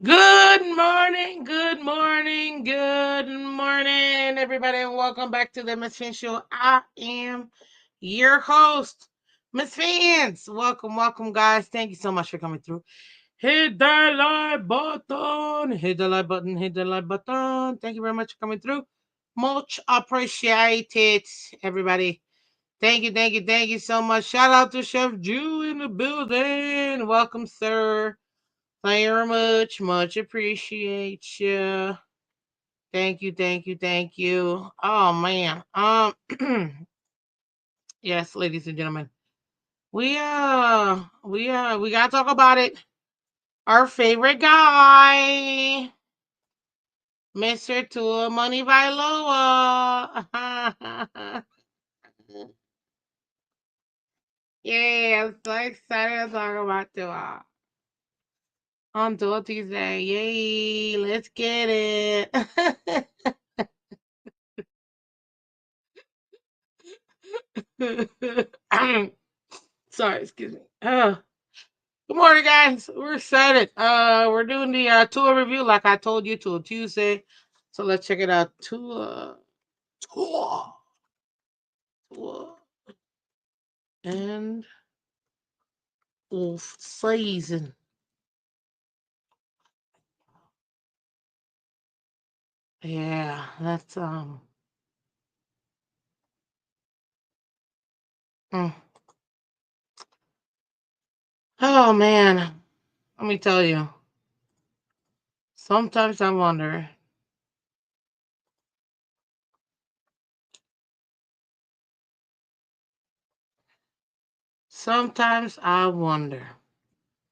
Good morning, everybody, and welcome back to the Miss Phins Show. I am your host, Miss Phins. Welcome, guys. Thank you so much for coming through. Hit that like button, hit the like button, hit the like button. Thank you very much for coming through. Much appreciated, everybody. Thank you so much. Shout out to Chef Jew in the building. Welcome, sir. Thank you very much appreciate you. Thank you. Oh man. Yes, ladies and gentlemen. We gotta talk about it. Our favorite guy, Mr. Tua Money Vailoa. Yeah, I'm so excited to talk about Tua. On Tua Tuesday. Yay, let's get it. Sorry, excuse me. Good morning, guys. We're excited. We're doing the tour review, like I told you, to a Tuesday. So let's check it out. Tour, and off season. Yeah, that's mm. Oh man, let me tell you. Sometimes I wonder. Sometimes I wonder.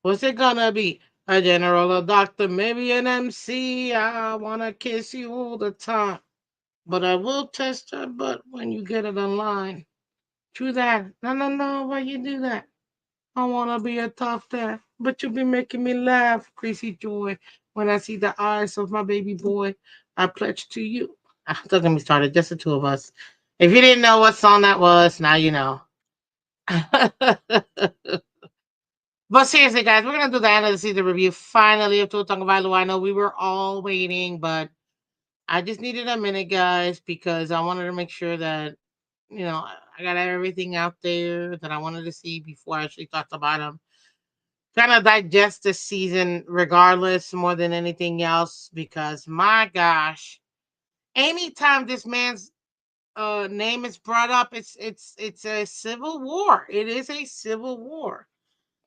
What's it gonna be? A general, a doctor, maybe an MC. I wanna kiss you all the time. But I will test your butt when you get it online. True that. No. Why you do that? I wanna be a tough dad, but you'll be making me laugh, crazy joy. When I see the eyes of my baby boy, I pledge to you. Don't get me started. Just the two of us. If you didn't know what song that was, now you know. But seriously, guys, we're gonna do the end of the season review finally of Tua Tagovailoa. I know we were all waiting, but I just needed a minute, guys, because I wanted to make sure that I got everything out there that I wanted to see before I actually talked about them. Kind of digest this season, regardless, more than anything else, because my gosh, anytime this man's name is brought up, it's a civil war. It is a civil war.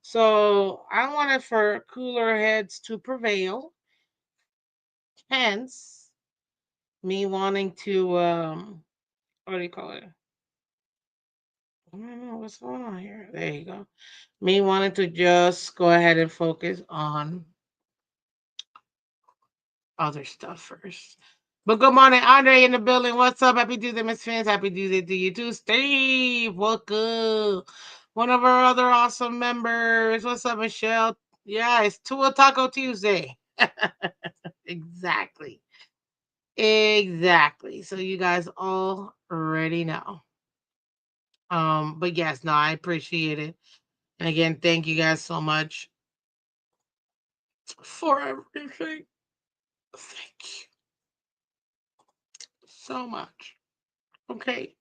So I wanted for cooler heads to prevail. Hence, me wanting to what do you call it? I don't know what's going on here. There you go. Me wanting to just go ahead and focus on other stuff first. But good morning, Andre in the building. What's up? Happy Tuesday, Miss Fans. Happy Tuesday to you too, Steve. Welcome. One of our other awesome members. What's up, Michelle? Yeah, it's Tua Taco Tuesday. Exactly. Exactly. So you guys already know. But yes, no, I appreciate it. And again, thank you guys so much for everything. Thank you so much. Okay.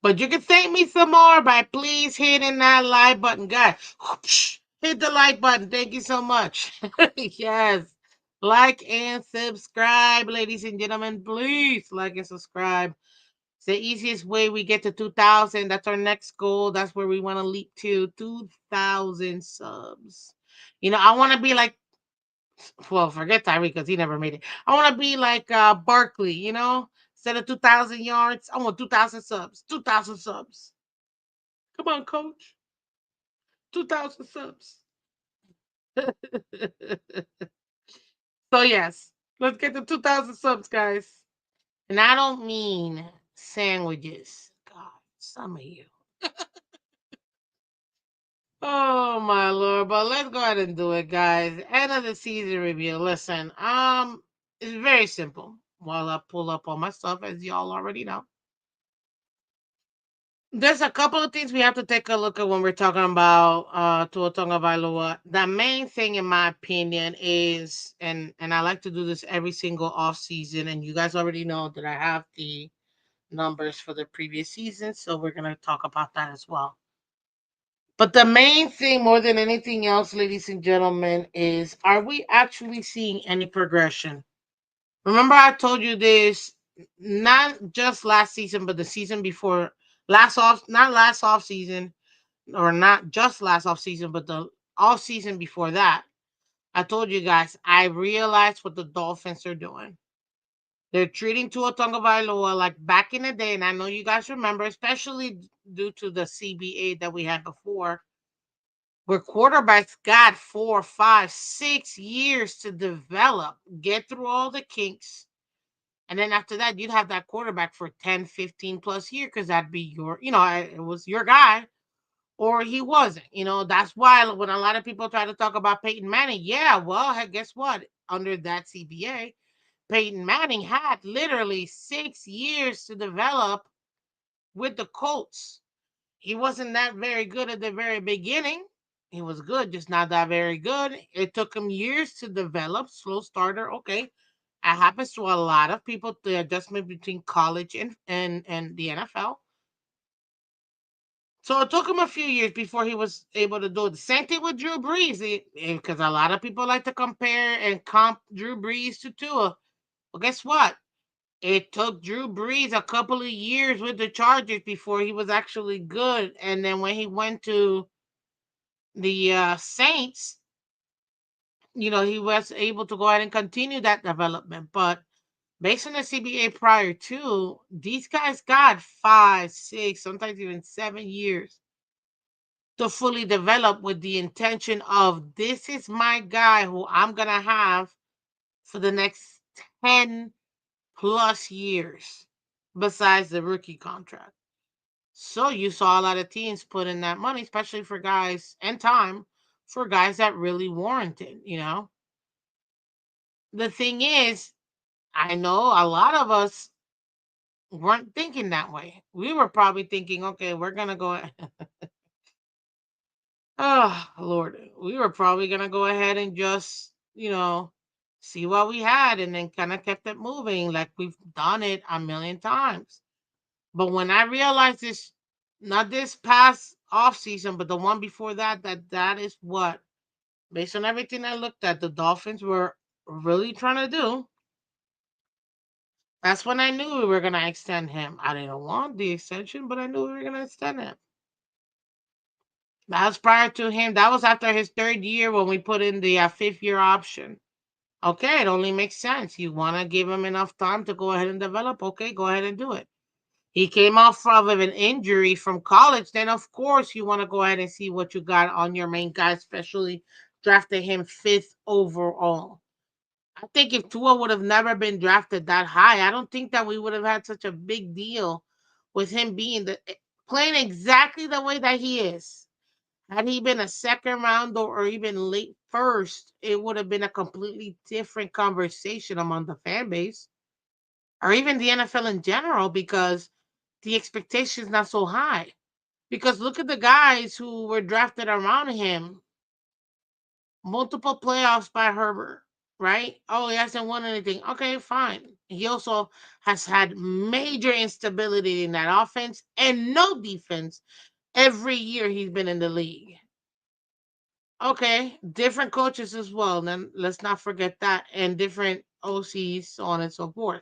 But you can thank me some more by please hitting that like button, guys. Whoosh, hit the like button. Thank you so much. Yes. Like and subscribe, ladies and gentlemen. Please like and subscribe. It's the easiest way we get to 2,000. That's our next goal. That's where we want to leap to 2,000 subs. I want to be like, well, forget Tyree because he never made it. I want to be like Barkley, instead of 2,000 yards, I want 2,000 subs. 2,000 subs. Come on, coach. 2,000 subs. So, yes, let's get to 2,000 subs, guys. And I don't mean sandwiches. God, some of you. Oh my lord! But let's go ahead and do it, guys. End of the season review. Listen, it's very simple. While I pull up all my stuff, as y'all already know, There's a couple of things we have to take a look at when we're talking about Tua Tagovailoa. The main thing, in my opinion, is and I like to do this every single off season, and you guys already know that I have the numbers for the previous season, so we're gonna talk about that as well. But the main thing, more than anything else, ladies and gentlemen, is are we actually seeing any progression? Remember, I told you this not just last season, but the season before not last off season, or not just last off season, but the off season before that. I told you guys, I realized what the Dolphins are doing. They're treating Tua Tagovailoa like back in the day, and I know you guys remember, especially due to the CBA that we had before, where quarterbacks got 4, 5, 6 years to develop, get through all the kinks. And then after that, you'd have that quarterback for 10, 15 plus years because that'd be it was your guy or he wasn't. That's why when a lot of people try to talk about Peyton Manning, yeah, well, hey, guess what? Under that CBA, Peyton Manning had literally 6 years to develop with the Colts. He wasn't that very good at the very beginning. He was good, just not that very good. It took him years to develop. Slow starter, okay. It happens to a lot of people. The adjustment between college and the NFL. So it took him a few years before he was able to do it. The same thing with Drew Brees, because a lot of people like to compare and comp Drew Brees to Tua. Well, guess what? It took Drew Brees a couple of years with the Chargers before he was actually good. And then when he went to the Saints, he was able to go ahead and continue that development. But based on the CBA prior to, these guys got 5, 6, sometimes even 7 years to fully develop with the intention of this is my guy who I'm going to have for the next 10 plus years besides the rookie contract. So you saw a lot of teams put in that money, especially for guys and time for guys that really warranted. The thing is, I know a lot of us weren't thinking that way. We were probably thinking, okay, we're going to go. Oh, Lord. We were probably going to go ahead and just, see what we had and then kind of kept it moving like we've done it a million times. But when I realized this, not this past off season, but the one before that, that is what, based on everything I looked at, the Dolphins were really trying to do. That's when I knew we were going to extend him. I didn't want the extension, but I knew we were going to extend him. That was prior to him. That was after his third year when we put in the fifth year option. Okay, it only makes sense. You want to give him enough time to go ahead and develop. Okay, go ahead and do it. He came off of an injury from college. Then, of course, you want to go ahead and see what you got on your main guy, especially drafted him fifth overall. I think if Tua would have never been drafted that high, I don't think that we would have had such a big deal with him being playing exactly the way that he is. Had he been a second round or even late first, it would have been a completely different conversation among the fan base or even the NFL in general because the expectation is not so high. Because look at the guys who were drafted around him, multiple playoffs by Herbert, right? Oh, he hasn't won anything. Okay, fine. He also has had major instability in that offense and no defense every year he's been in the league. Okay, different coaches as well. Then let's not forget that, and different OCs, so on and so forth.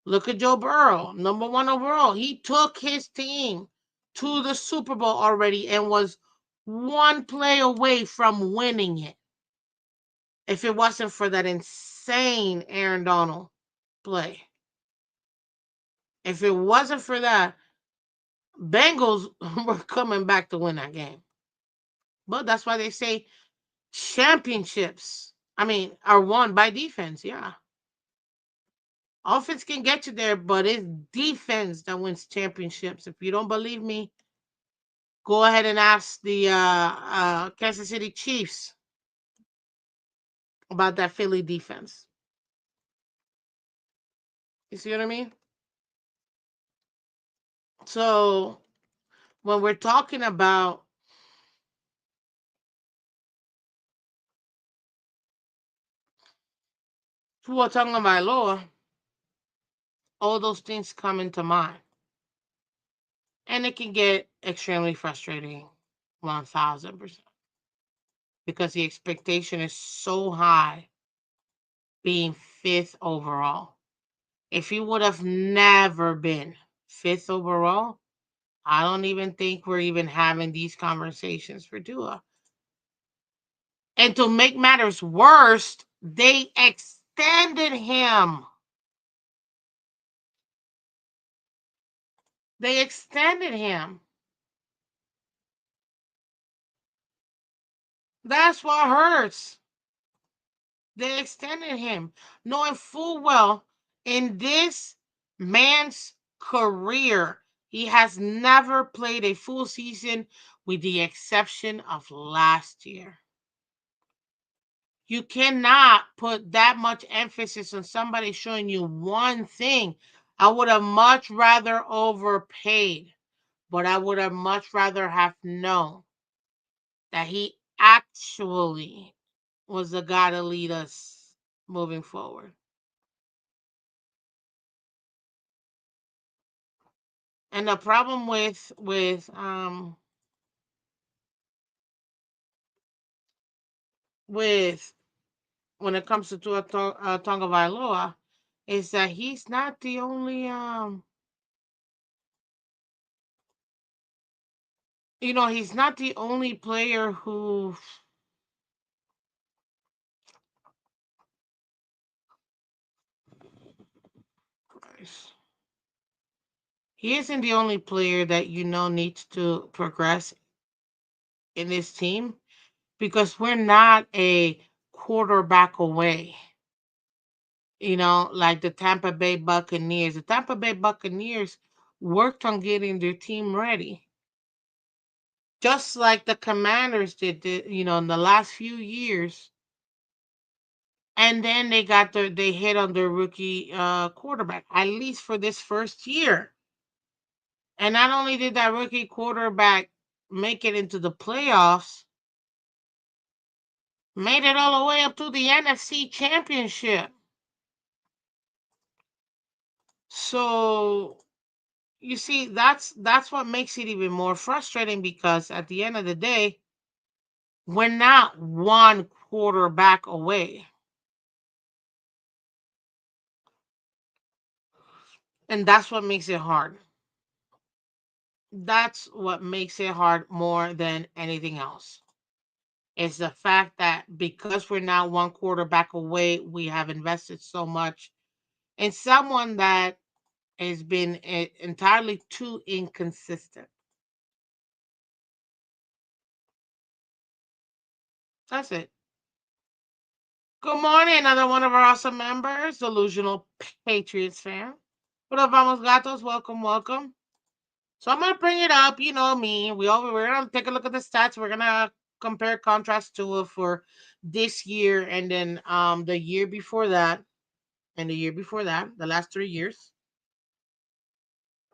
Look at Joe Burrow, number one overall. He took his team to the Super Bowl already and was one play away from winning it. If it wasn't for that insane Aaron Donald play, if it wasn't for that, Bengals were coming back to win that game. But that's why they say championships, are won by defense. Yeah. Offense can get you there, but it's defense that wins championships. If you don't believe me, go ahead and ask the Kansas City Chiefs about that Philly defense. You see what I mean? So when we're talking about Tua Tagovailoa, all those things come into mind. And it can get extremely frustrating 1000% because the expectation is so high being fifth overall. If he would have never been fifth overall, I don't even think we're even having these conversations for Tua. And to make matters worse, they extended him. They extended him. That's what hurts. They extended him, knowing full well in this man's career, he has never played a full season with the exception of last year. You cannot put that much emphasis on somebody showing you one thing. I would have much rather overpaid, but I would have much rather have known that he actually was the guy to lead us moving forward. And the problem with when it comes to Tonga Vailoa is that he's not the only he's not the only player who he isn't the only player that needs to progress in this team because we're not a quarterback away. Like the Tampa Bay Buccaneers. The Tampa Bay Buccaneers worked on getting their team ready. Just like the Commanders did, in the last few years. And then they hit on their rookie quarterback, at least for this first year. And not only did that rookie quarterback make it into the playoffs, made it all the way up to the NFC Championship. So you see, that's what makes it even more frustrating because at the end of the day, we're not one quarterback away. And that's what makes it hard. That's what makes it hard more than anything else. It's the fact that because we're now one quarterback away, we have invested so much in someone that has been entirely too inconsistent. That's it. Good morning, another one of our awesome members, Delusional Patriots fan. What up, Vamos Gatos? Welcome, welcome. So I'm gonna bring it up. You know me. We're gonna take a look at the stats. We're gonna compare contrast to it for this year and then the year before that and the year before that, the last 3 years.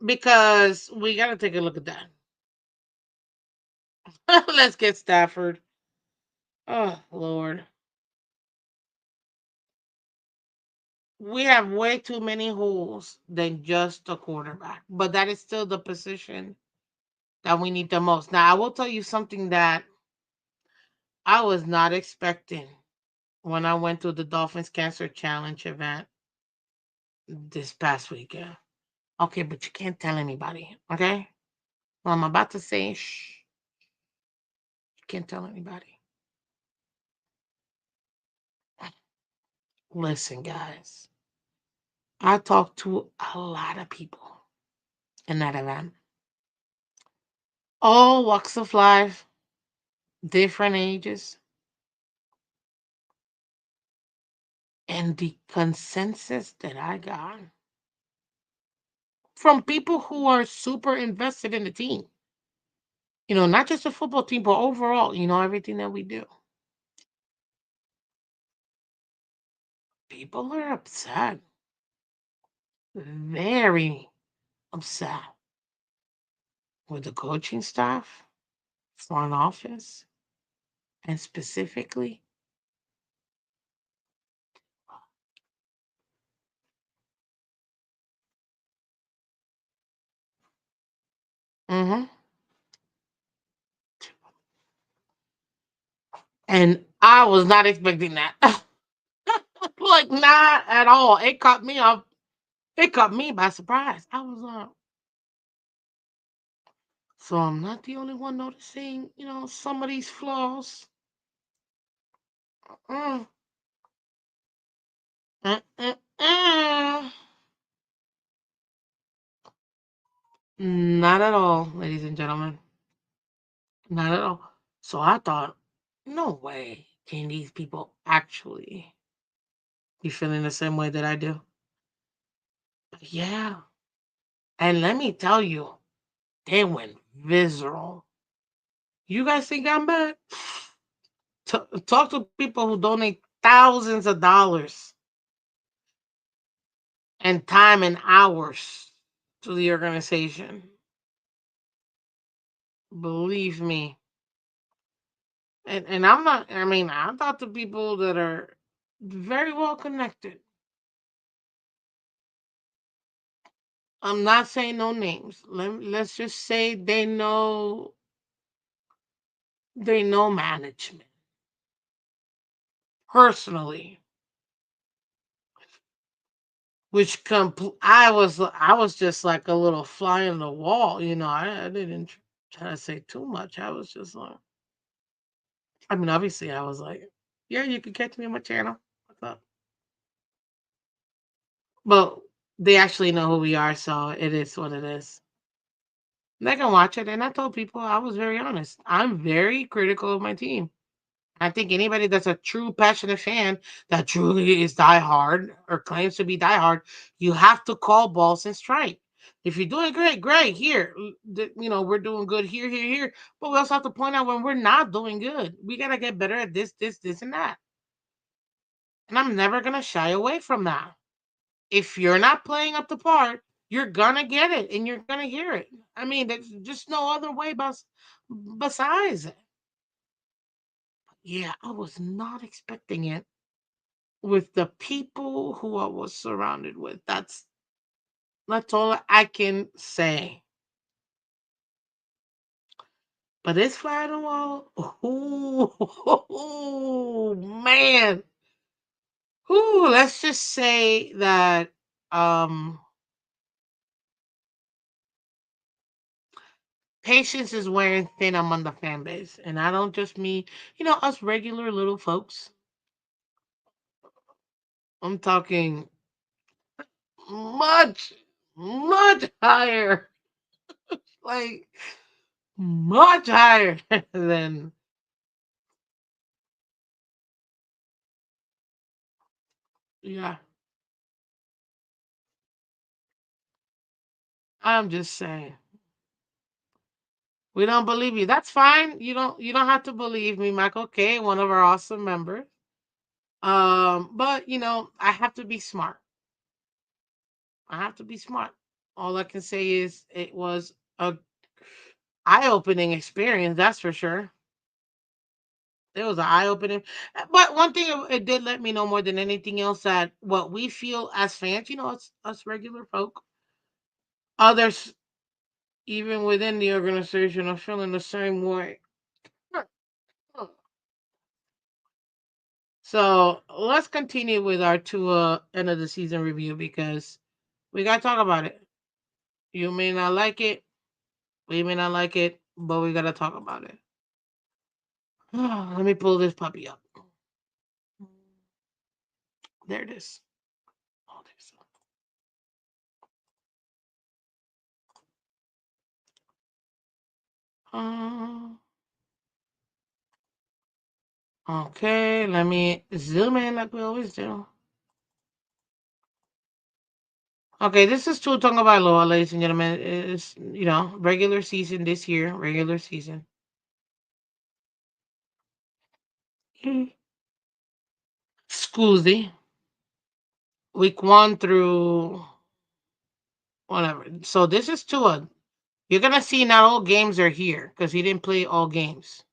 Because we gotta take a look at that. Let's get Stafford. Oh Lord. We have way too many holes than just a quarterback. But that is still the position that we need the most. Now I will tell you something that I was not expecting when I went to the Dolphins Cancer Challenge event this past weekend. Okay, but you can't tell anybody, okay? Well, I'm about to say, shh, you can't tell anybody. Listen, guys, I talked to a lot of people in that event. All walks of life, different ages, and the consensus that I got from people who are super invested in the team. Not just the football team, but overall, everything that we do. People are upset, very upset. with the coaching staff, front office, and specifically, hmm and I was not expecting that. Like, not at all. It caught me off. It caught me by surprise. I was like, so I'm not the only one noticing, some of these flaws. Mm, mm, mm, mm. Not at all, ladies and gentlemen. Not at all. So I thought, no way can these people actually be feeling the same way that I do. But yeah. And let me tell you, they went visceral. You guys think I'm bad? Talk to people who donate thousands of dollars and time and hours to the organization. Believe me. And I'm not, I mean, I talk to people that are very well connected. I'm not saying no names. Let's just say they know management personally, which I was just like a little fly on the wall. I didn't try to say too much. I was just like, I mean, obviously, I was like, yeah, you can catch me on my channel. What's up? But they actually know who we are, so it is what it is. They can watch it, and I told people I was very honest. I'm very critical of my team. I think anybody that's a true passionate fan that truly is diehard or claims to be diehard, you have to call balls and strike. If you're doing great, great. Here, we're doing good here, here, here. But we also have to point out when we're not doing good. We gotta get better at this, and that. And I'm never gonna shy away from that. If you're not playing up the part, you're gonna get it and you're gonna hear it. I mean, there's just no other way besides it. Yeah, I was not expecting it with the people who I was surrounded with. That's all I can say. But it's fly on the wall. Ooh, man. Ooh, let's just say that um patience is wearing thin among the fan base. And I don't just mean, us regular little folks. I'm talking much, much higher. Like, much higher than, yeah. I'm just saying. We don't believe you. That's fine. You don't have to believe me, Michael K, one of our awesome members. But I have to be smart. I have to be smart. All I can say is it was a eye-opening experience, that's for sure. It was an eye-opening. But one thing it did let me know more than anything else that what we feel as fans, us regular folk, others even within the organization are feeling the same way. So let's continue with our end of the season review because we gotta talk about it. You may not like it, we may not like it, but we gotta talk about it. Let me pull this puppy up. There it is. Oh, there's okay, let me zoom in like we always do. Okay, this is Tua Tagovailoa, ladies and gentlemen. It's regular season this year, regular season. Scusi, week 1 through whatever. So this is Tua. You're gonna see not all games are here because he didn't play all games.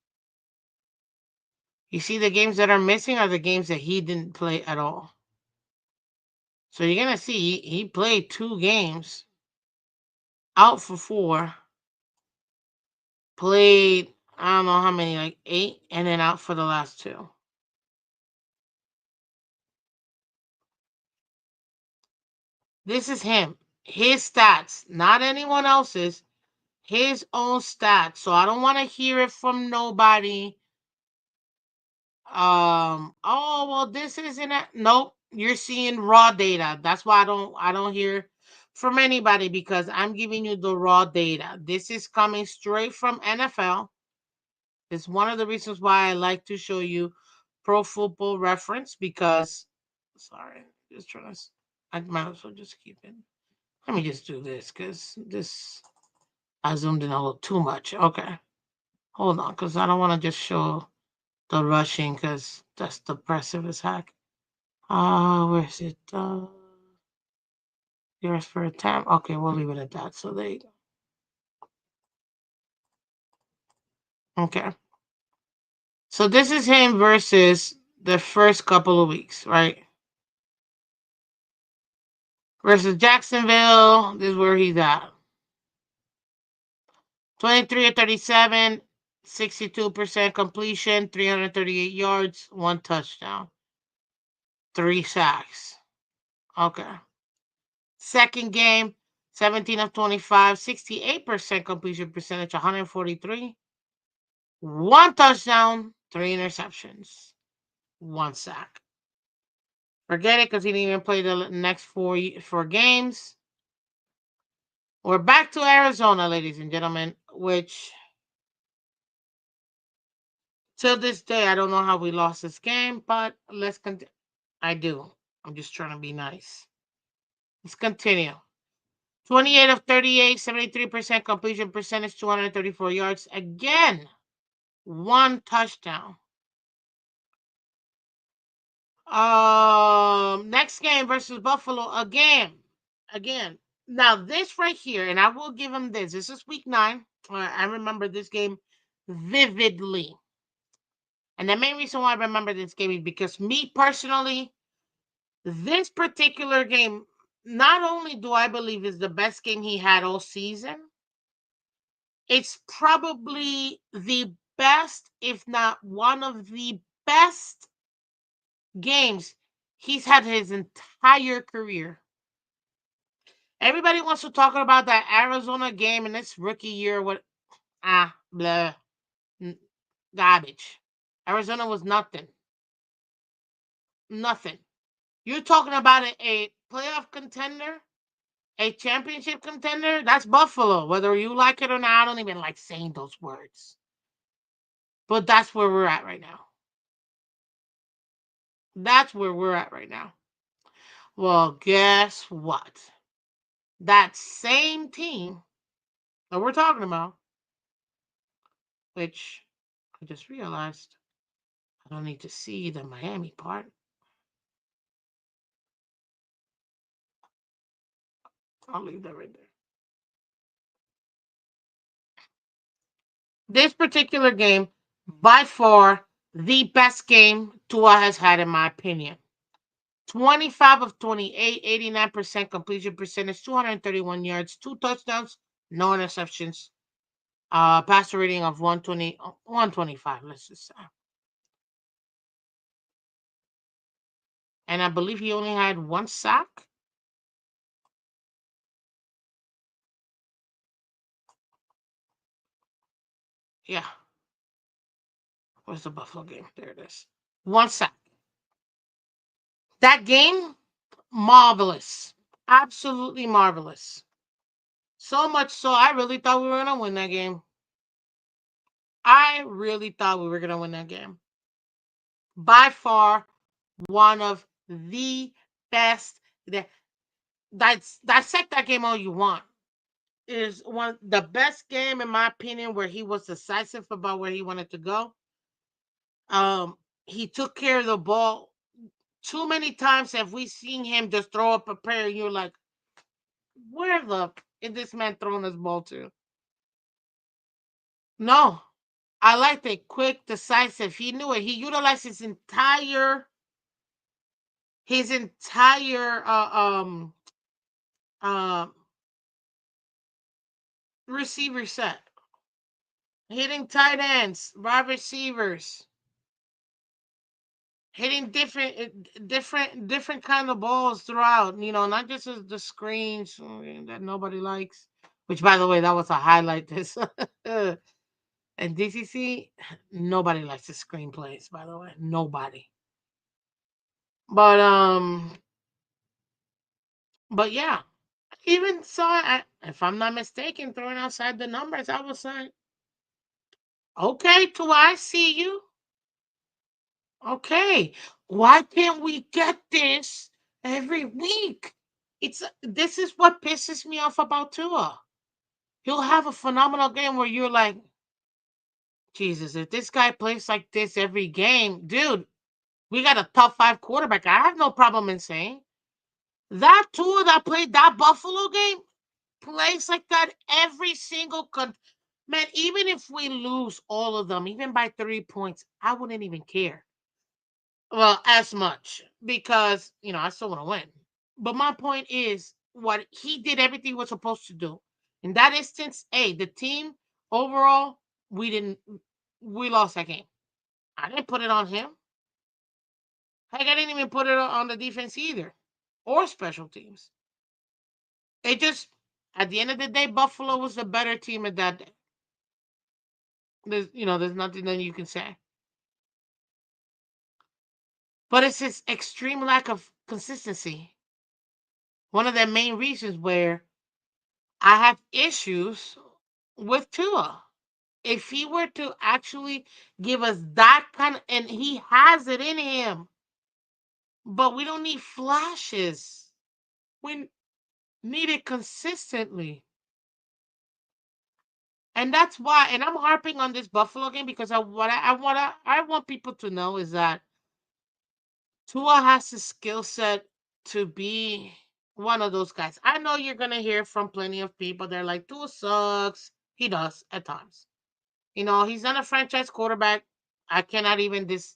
You see the games that are missing are the games that he didn't play at all. So you're gonna see he played 2 games, out for 4, played I don't know how many, like 8, and then out for the last 2. This is him. His stats, not anyone else's, his own stats. So I don't want to hear it from nobody. Oh well, this isn't it. Nope, you're seeing raw data. That's why I don't hear from anybody because I'm giving you the raw data. This is coming straight from NFL. It's one of the reasons why I like to show you Pro Football Reference because, sorry, just trying to. I might as well just keep it. Let me just do this because this I zoomed in a little too much. Okay, hold on, because I don't want to just show the rushing because that's depressive as heck. Where's it? Yards per attempt. Okay, we'll leave it at that. So there you go. Okay. So this is him versus the first couple of weeks, right? Versus Jacksonville. This is where he's at. 23 of 37, 62% completion, 338 yards, 1 touchdown, 3 sacks. Okay. Second game, 17 of 25, 68% completion percentage, 143, 1 touchdown, 3 interceptions, 1 sack. Forget it because he didn't even play the next four games. We're back to Arizona, ladies and gentlemen, which till this day I don't know how we lost this game, but let's continue. I do. I'm just trying to be nice. Let's continue. 28 of 38, 73% completion percentage, 234 yards. Again, 1 touchdown. Next game versus Buffalo again. Again. Now this right here, and I will give him this. This is week 9. I remember this game vividly. And the main reason why I remember this game is because me personally, this particular game, not only do I believe is the best game he had all season, it's probably the best, if not one of the best games he's had his entire career. Everybody wants to talk about that Arizona game in its rookie year. What? Blah, garbage. Arizona was nothing. Nothing. You're talking about a playoff contender, a championship contender. That's Buffalo. Whether you like it or not, I don't even like saying those words. But that's where we're at right now. That's where we're at right now. Well, guess what? That same team that we're talking about, which I just realized I don't need to see the Miami part. I'll leave that right there. This particular game, by far, the best game Tua has had, in my opinion. 25 of 28, 89% completion percentage, 231 yards, 2 touchdowns, no interceptions. Passer rating of 120, 125, let's just say. And I believe he only had 1 sack. Yeah. Where's the Buffalo game? There it is. 1 sack. That game, marvelous. Absolutely marvelous. So much so, I really thought we were going to win that game. I really thought we were going to win that game. By far, one of the best. Dissect that game all you want. Is one the best game, in my opinion, where he was decisive about where he wanted to go. He took care of the ball. Too many times have we seen him just throw up a prayer, and you're like, where the is this man throwing this ball to? No, I liked it. Quick, decisive. He knew it. He utilized his entire uh receiver set, hitting tight ends, wide receivers, hitting different kind of balls throughout. Not just the screens that nobody likes. Which, by the way, that was a highlight. This and DCC, nobody likes the screenplays. By the way, nobody. But but yeah, even saw if I'm not mistaken, throwing outside the numbers, I was like, okay, to I see you. Okay, why can't we get this every week? This is what pisses me off about Tua. He'll have a phenomenal game where you're like, Jesus, if this guy plays like this every game, dude, we got a top five quarterback. I have no problem in saying that Tua that played that Buffalo game plays like that every single man. Even if we lose all of them, even by 3 points, I wouldn't even care. Well, as much because I still want to win. But my point is, what he did, everything he was supposed to do. In that instance, the team overall, we didn't, we lost that game. I didn't put it on him. Heck, I didn't even put it on the defense either, or special teams. It just, at the end of the day, Buffalo was the better team at that day. There's nothing that you can say. But it's his extreme lack of consistency. One of the main reasons where I have issues with Tua. If he were to actually give us that kind of, and he has it in him, but we don't need flashes. We need it consistently. And that's why, and I'm harping on this Buffalo game because I want people to know is that Tua has the skill set to be one of those guys. I know you're gonna hear from plenty of people. They're like, Tua sucks. He does at times. He's not a franchise quarterback. I cannot even this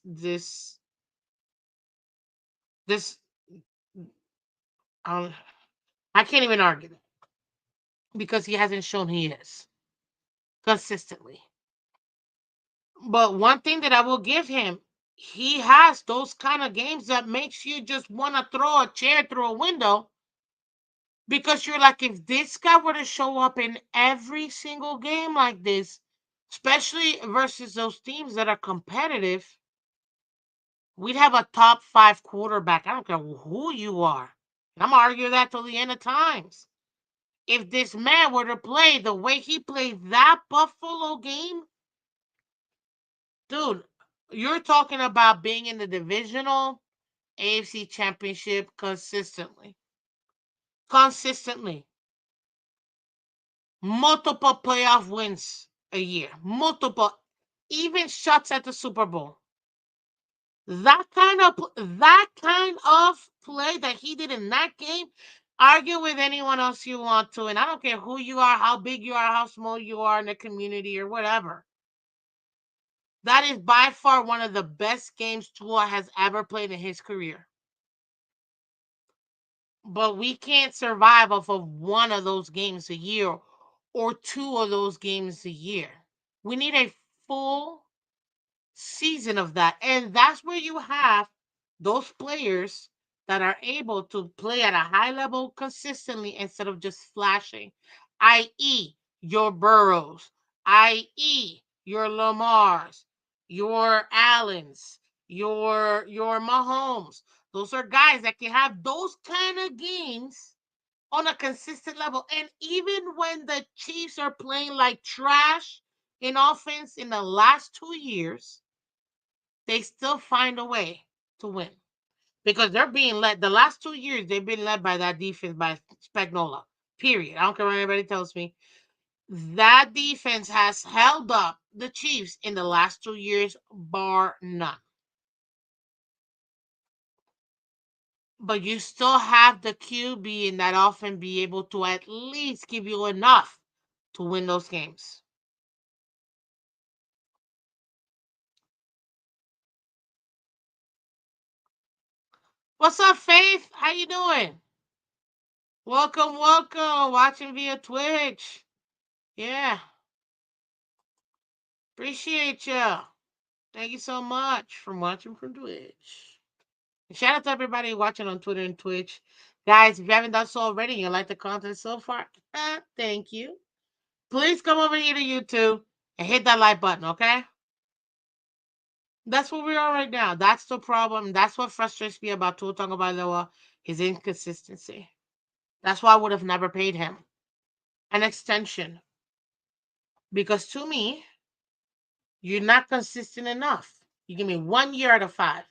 um I can't even argue that because he hasn't shown he is consistently. But one thing that I will give him, he has those kind of games that makes you just want to throw a chair through a window because you're like, if this guy were to show up in every single game like this, especially versus those teams that are competitive, we'd have a top five quarterback. I don't care who you are. And I'm arguing that till the end of times. If this man were to play the way he played that Buffalo game, dude, you're talking about being in the divisional AFC championship consistently. Consistently. Multiple playoff wins a year. Multiple. Even shots at the Super Bowl. That kind of play that he did in that game, argue with anyone else you want to, and I don't care who you are, how big you are, how small you are in the community or whatever. That is by far one of the best games Tua has ever played in his career. But we can't survive off of one of those games a year or two of those games a year. We need a full season of that. And that's where you have those players that are able to play at a high level consistently instead of just flashing, i.e., your Burrows, i.e., your Lamars, your Allens, your Mahomes. Those are guys that can have those kind of games on a consistent level. And even when the Chiefs are playing like trash in offense in the last 2 years, they still find a way to win because they're being led. The last 2 years, they've been led by that defense by Spagnola. Period. I don't care what anybody tells me. That defense has held up the Chiefs in the last 2 years, bar none. But you still have the QB in that often be able to at least give you enough to win those games. What's up, Faith? How you doing? Welcome, welcome. Watching via Twitch. Yeah, appreciate ya. Thank you so much for watching from Twitch. And shout out to everybody watching on Twitter and Twitch. Guys, if you haven't done so already and you like the content so far, thank you. Please come over here to YouTube and hit that like button, okay? That's where we are right now. That's the problem. That's what frustrates me about Tua Tagovailoa, his inconsistency. That's why I would have never paid him an extension. Because to me, you're not consistent enough. You give me 1 year out of 5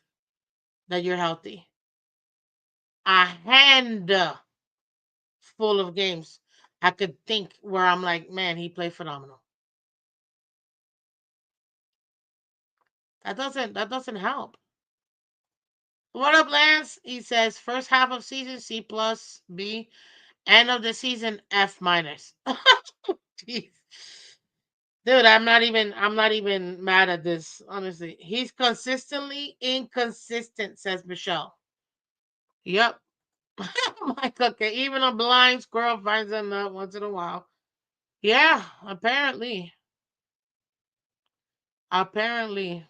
that you're healthy. A hand full of games I could think where I'm like, man, he played phenomenal. That doesn't help. What up, Lance? He says first half of season C plus B, end of the season F minus. Jeez. Dude, I'm not even mad at this, honestly. He's consistently inconsistent, says Michelle. Yep. Like, okay, even a blind squirrel finds a nut once in a while. Yeah, apparently. Apparently.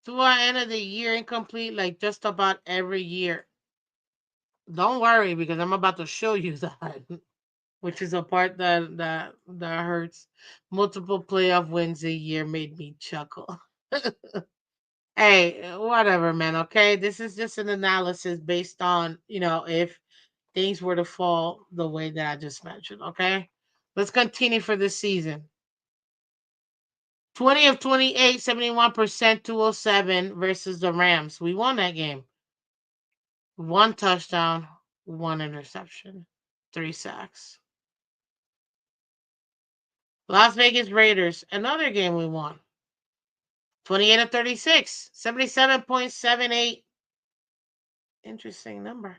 To our end of the year incomplete, like just about every year. Don't worry, because I'm about to show you that, which is a part that hurts. Multiple playoff wins a year made me chuckle. Hey, whatever, man. Okay, this is just an analysis based on if things were to fall the way that I just mentioned. Okay, let's continue for this season. 20 of 28, 71%, 207 versus the Rams. We won that game. One touchdown, one interception, 3 sacks. Las Vegas Raiders, another game we won. 28 of 36, 77.78. Interesting number.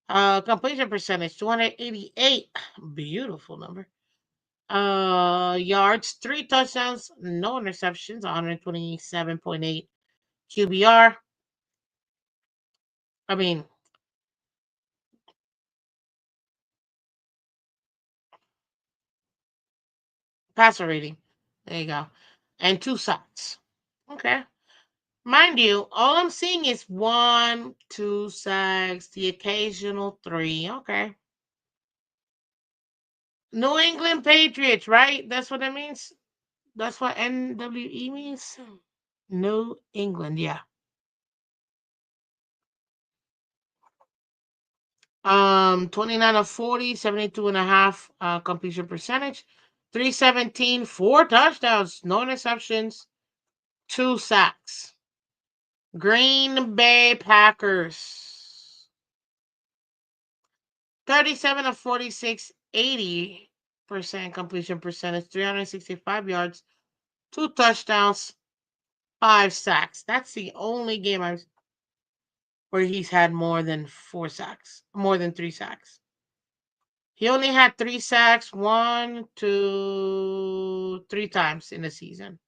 Completion percentage, 288. Beautiful number. Yards, 3 touchdowns, no interceptions, 127.8 QBR. I mean, passer rating. There you go. And 2 sacks. Okay. Mind you, all I'm seeing is 1, 2 sacks, the occasional 3. Okay. New England Patriots, right? That's what that means? That's what NWE means? New England, yeah. 29 of 40, 72.5 completion percentage, 317, 4 touchdowns, no interceptions, 2 sacks. Green Bay Packers. 37 of 46, 80% completion percentage, 365 yards, 2 touchdowns, 5 sacks. That's the only game where he's had more than 4 sacks, more than 3 sacks. He only had 3 sacks, 1, 2, 3 times in the season.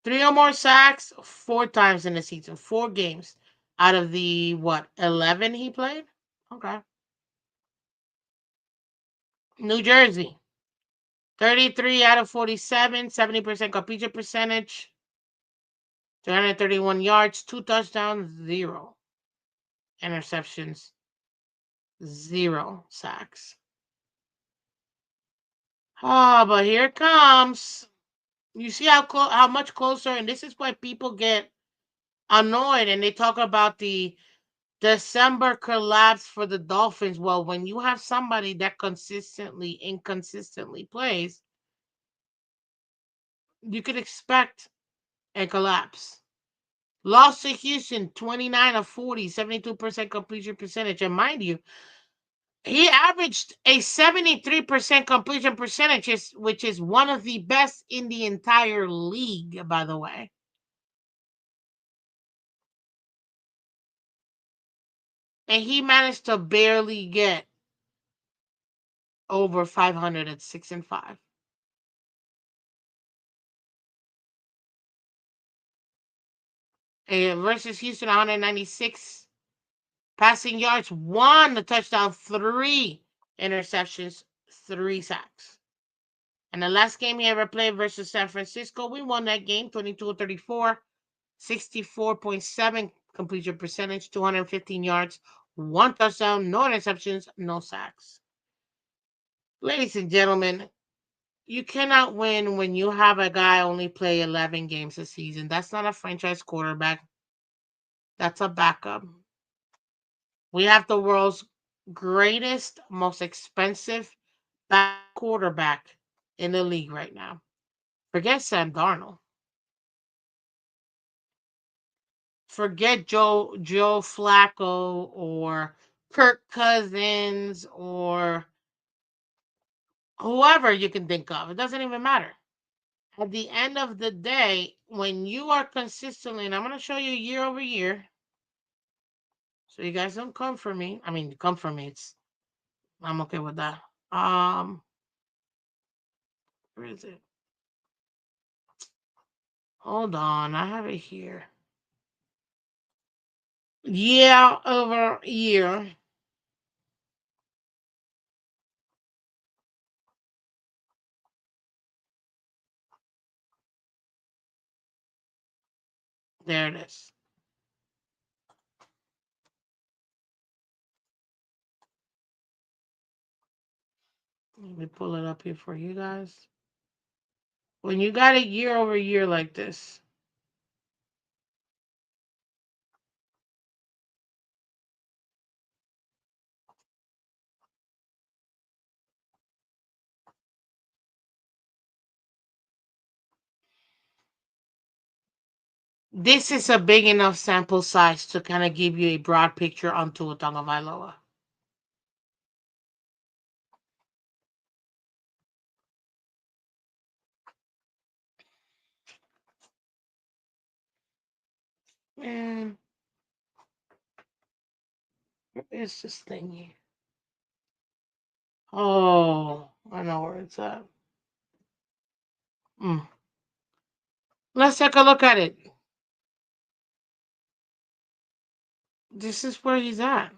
3 or more sacks, 4 times in the season. 4 games out of the 11 he played. Okay. New Jersey, 33 out of 47, 70% completion percentage, 331 yards, 2 touchdowns, 0 interceptions, 0 sacks. Oh, but here it comes. You see how much closer, and this is why people get annoyed and they talk about the December collapse for the Dolphins. Well, when you have somebody that inconsistently plays, you could expect a collapse. Lost to Houston, 29 of 40, 72% completion percentage. And mind you, he averaged a 73% completion percentage, which is one of the best in the entire league, by the way. And he managed to barely get over 500 at 6-5. versus Houston, 196 passing yards, one touchdown, three interceptions, three sacks. And the last game he ever played versus San Francisco, we won that game 22-34, 64.7 completion percentage, 215 yards, one touchdown, no interceptions, no sacks. Ladies and gentlemen, you cannot win when you have a guy only play 11 games a season. That's not a franchise quarterback. That's a backup. We have the world's greatest, most expensive quarterback in the league right now. Forget Sam Darnold. Forget Joe Flacco or Kirk Cousins or whoever you can think of. It doesn't even matter. At the end of the day, when you are consistently, and I'm going to show you year over year, so you guys don't come for me. I mean, come for me. I'm okay with that. Where is it? Hold on, I have it here. Year over year. There it is. Let me pull it up here for you guys. When you got it year over year like this, this is a big enough sample size to kind of give you a broad picture on Tua Tagovailoa. Man, where is this thing here? Oh, I know where it's at. Mm. Let's take a look at it. This is where he's at.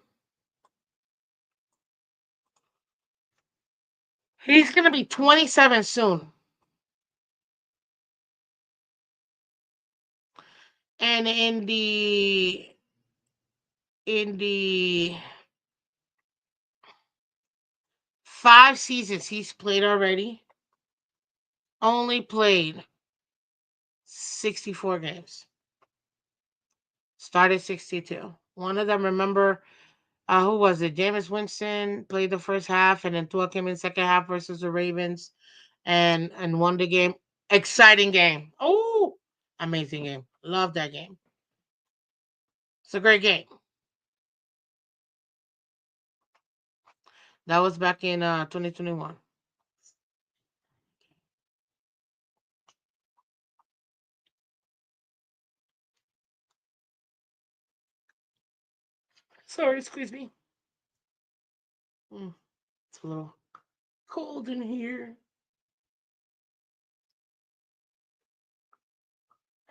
He's gonna be 27 soon. And in the 5 seasons he's played already, only played 64 games. Started 62. One of them, remember, who was it? Jameis Winston played the first half, and then Tua came in second half versus the Ravens, and won the game. Exciting game. Oh, amazing game. Love that game. It's a great game. That was back in 2021. Sorry, excuse me. It's a little cold in here.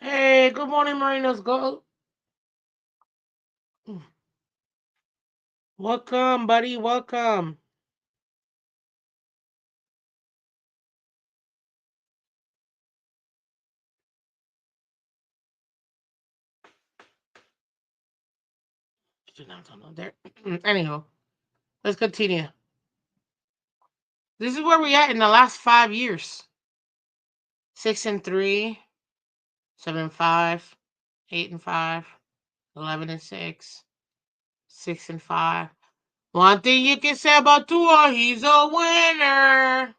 Hey, good morning, Marinos. Go. Mm. Welcome, buddy. Welcome. There. Anyhow, let's continue. This is where we at in the last 5 years. 6-3, 7-5, 8-5, 11-6, 6-5. One thing you can say about Tua, he's a winner.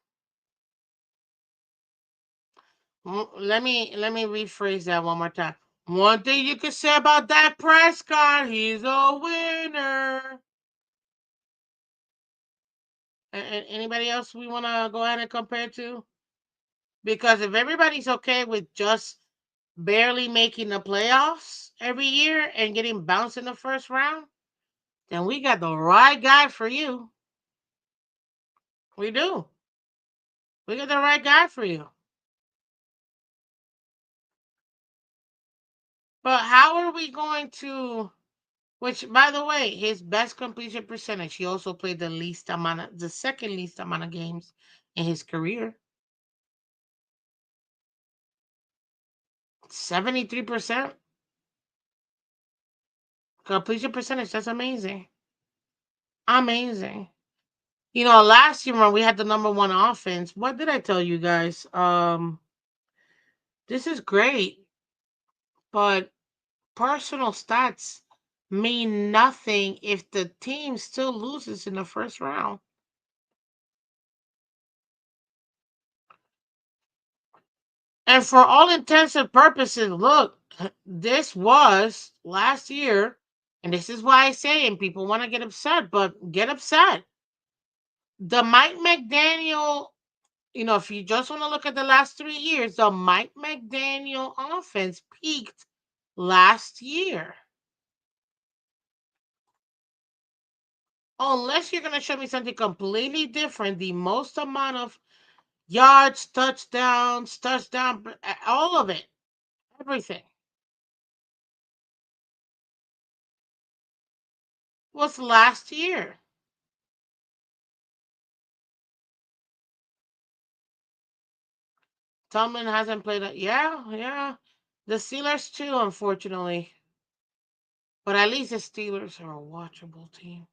Let me rephrase that one more time. One thing you can say about Dak Prescott, he's a winner. Anybody else we want to go ahead and compare to? Because if everybody's okay with just barely making the playoffs every year and getting bounced in the first round, then we got the right guy for you. We do. We got the right guy for you. But how are we going to? Which, by the way, his best completion percentage. He also played the second least amount of games in his career. 73% completion percentage. That's amazing. Amazing. Last year when we had the number one offense, what did I tell you guys? This is great, but personal stats mean nothing if the team still loses in the first round. And for all intents and purposes, look, this was last year, and this is why I say, and people want to get upset, but get upset. The Mike McDaniel, if you just want to look at the last 3 years, the Mike McDaniel offense peaked last year. Unless you're going to show me something completely different, the most amount of yards, touchdown, all of it, everything was last year. Tomlin hasn't played it. Yeah, yeah. The Steelers too, unfortunately. But at least the Steelers are a watchable team.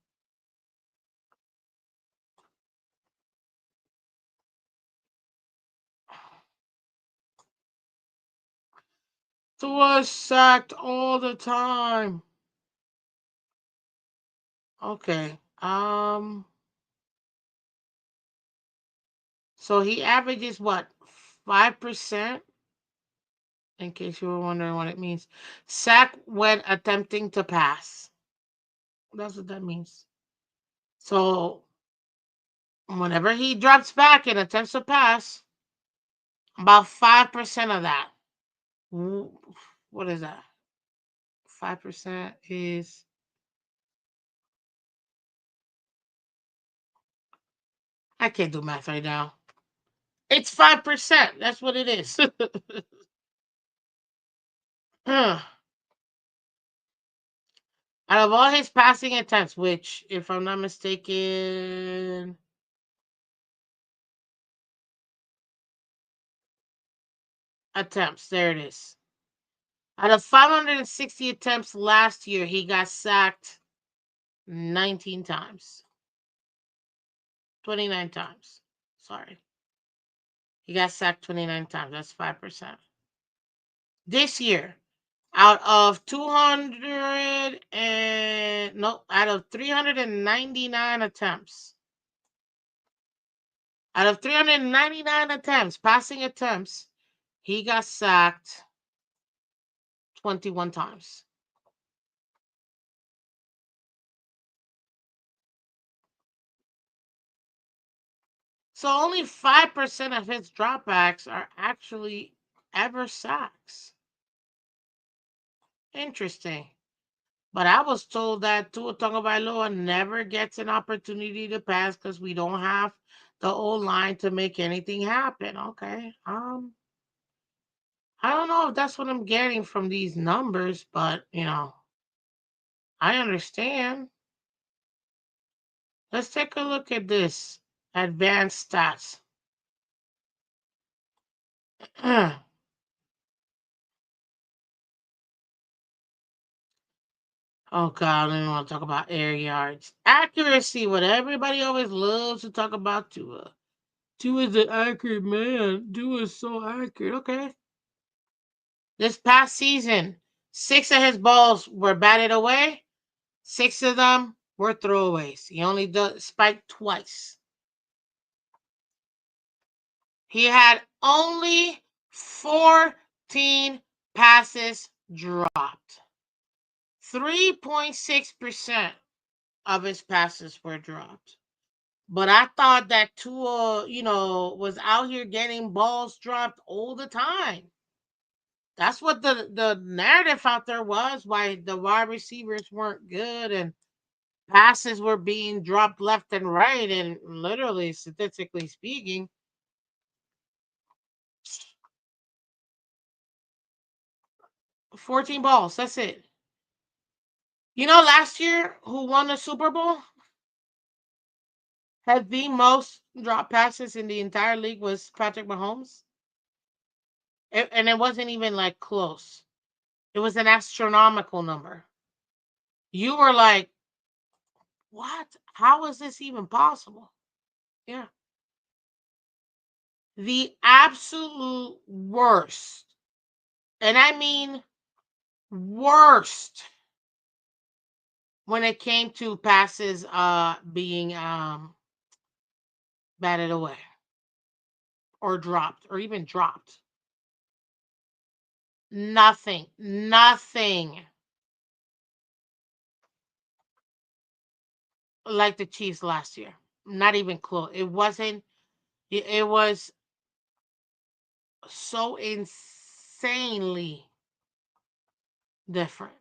Was sacked all the time. Okay. So he averages what? 5%? In case you were wondering what it means. Sack when attempting to pass. That's what that means. So whenever he drops back and attempts to pass, about 5% of that. What is that? 5% is. I can't do math right now. It's 5%. That's what it is. Out of all his passing attempts, which, if I'm not mistaken, attempts, there it is. Out of 560 attempts last year, he got sacked 19 times. 29 times. Sorry. He got sacked 29 times. That's 5%. This year, out of 200 and no, out of 399 attempts, passing attempts, he got sacked 21 times. So only 5% of his dropbacks are actually ever sacks. Interesting. But I was told that Tua Tagovailoa never gets an opportunity to pass because we don't have the old line to make anything happen. Okay. I don't know if that's what I'm getting from these numbers, but I understand. Let's take a look at this advanced stats. Oh God, I don't even want to talk about air yards. Accuracy, what everybody always loves to talk about Tua. Tua's an accurate man. Tua is so accurate. Okay. This past season, 6 of his balls were batted away. 6 of them were throwaways. He only spiked twice. He had only 14 passes dropped. 3.6% of his passes were dropped. But I thought that Tua, was out here getting balls dropped all the time. That's what the narrative out there was, why the wide receivers weren't good and passes were being dropped left and right. And literally, statistically speaking, 14 balls. That's it. You know, last year, who won the Super Bowl had the most drop passes in the entire league was Patrick Mahomes. And it wasn't even like close. It was an astronomical number. You were like, what? How is this even possible? Yeah. The absolute worst. And I mean worst when it came to passes being batted away or dropped or even dropped. Nothing. Nothing like the Chiefs last year. Not even close. It wasn't it was so insanely different.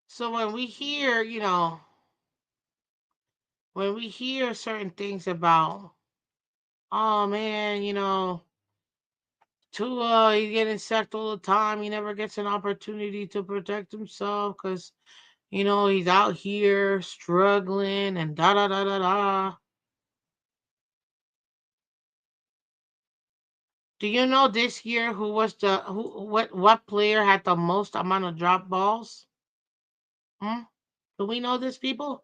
So when we hear, when we hear certain things about, oh man, Tua, he's getting sacked all the time. He never gets an opportunity to protect himself because, he's out here struggling and da da da da da. Do you know this year who was the who what player had the most amount of drop balls? Hmm? Do we know this, people?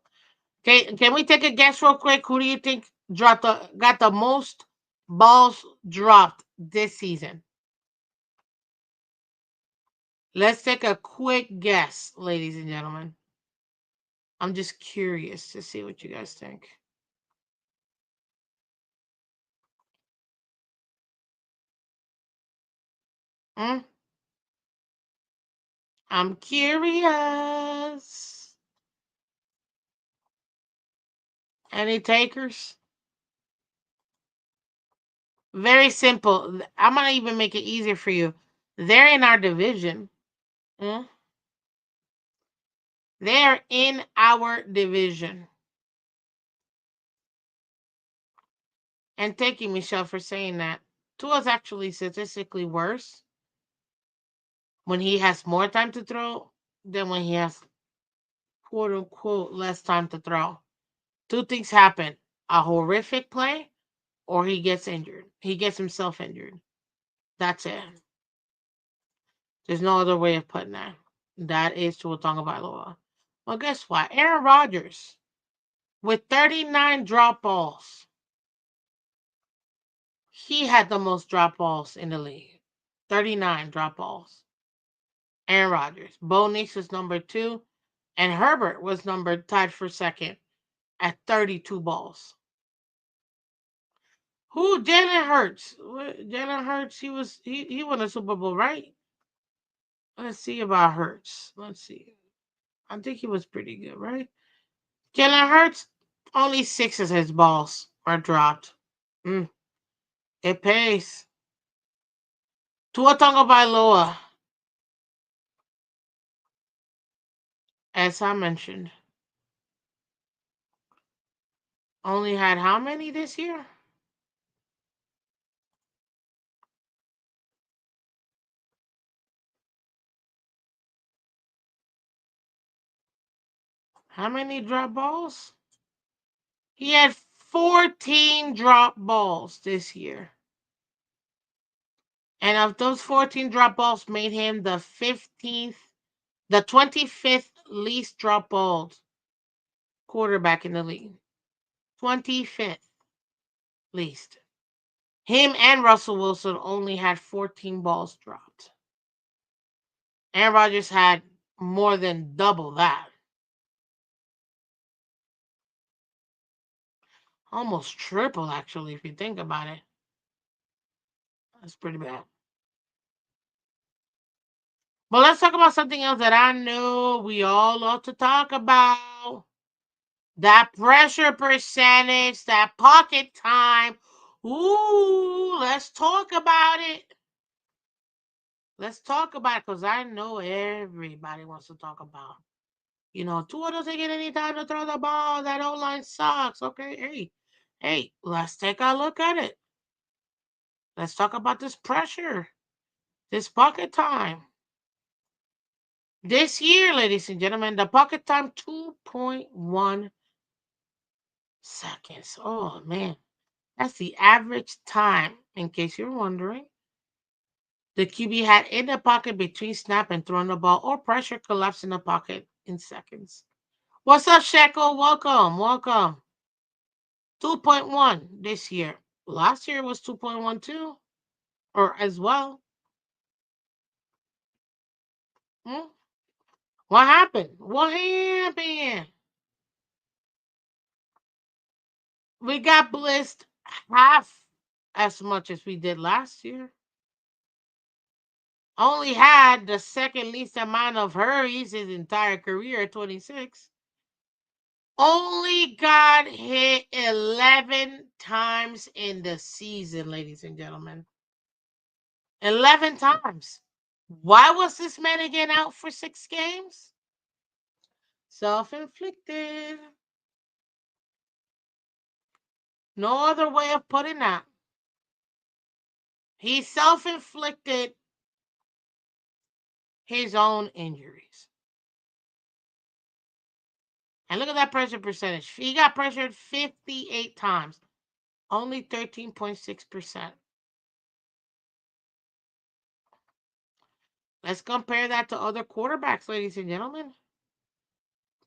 Okay, can we take a guess real quick? Who do you think got the most balls dropped this season? Let's take a quick guess, ladies and gentlemen. I'm just curious to see what you guys think. Hmm? I'm curious. Any takers? Very simple. I'm gonna even make it easier for you. They're in our division. Hmm? They're in our division. And thank you, Michelle, for saying that. Tua's actually statistically worse when he has more time to throw than when he has quote unquote less time to throw. Two things happen: a horrific play or he gets injured. He gets himself injured. That's it. There's no other way of putting that. That is Tua Tagovailoa. Well, guess what? Aaron Rodgers with 39 drop balls. He had the most drop balls in the league. 39 drop balls. Aaron Rodgers. Bo Nix was number two, and Herbert was tied for second at 32 balls. Who? Jalen Hurts. Jalen Hurts. He won a Super Bowl, right? Let's see about Hurts. Let's see. I think he was pretty good, right? Jalen Hurts. Only six of his balls were dropped. Mm, it pays. Tua Tagovailoa, as I mentioned, only had how many this year? How many drop balls? He had 14 drop balls this year. And of those 14 drop balls made him the 25th least drop balls quarterback in the league. 25th least. Him and Russell Wilson only had 14 balls dropped. Aaron Rodgers had more than double that. Almost triple, actually, if you think about it. That's pretty bad. But let's talk about something else that I know we all love to talk about. That pressure percentage, that pocket time. Ooh, let's talk about it. Let's talk about it because I know everybody wants to talk about. Tua doesn't get any time to throw the ball. That O line sucks. Okay, hey, Hey, let's take a look at it. Let's talk about this pressure, this pocket time. This year, ladies and gentlemen, the pocket time 2.1 seconds. Oh man, that's the average time, in case you're wondering. The QB had in the pocket between snap and throwing the ball, or pressure collapse in the pocket in seconds. What's up, Shekel? Welcome, welcome. 2.1 this year. Last year was 2.12, or as well. Hmm? What happened? What happened? We got blitzed half as much as we did last year. Only had the second least amount of hurries his entire career, 26. Only got hit 11 times in the season, ladies and gentlemen. 11 times. Why was this man again out for 6 games? Self-inflicted. No other way of putting that. He self-inflicted his own injuries. And look at that pressure percentage. He got pressured 58 times. Only 13.6%. Let's compare that to other quarterbacks, ladies and gentlemen.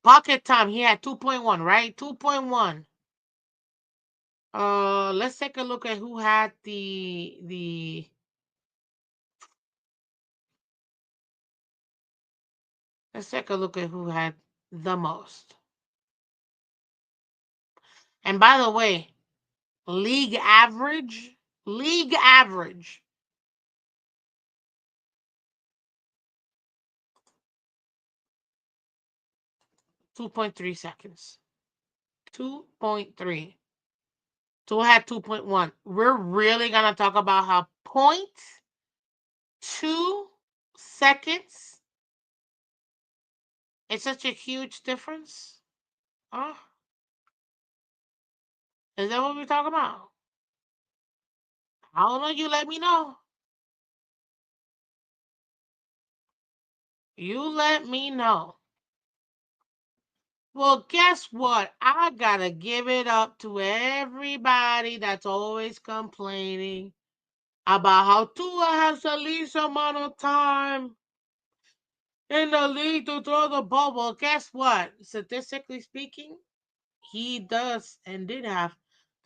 Pocket time, he had 2.1, right? 2.1. Let's take a look at who had the let's take a look at who had the most. And by the way, league average 2.3 seconds. 2.3. So we had 2.1. We're really gonna talk about how 0.2 seconds is such a huge difference. Huh? Is that what we're talking about? I don't know. You let me know. You let me know. Well, guess what? I gotta give it up to everybody that's always complaining about how Tua has the least amount of time in the league to throw the ball. Well, guess what? Statistically speaking, he does and did have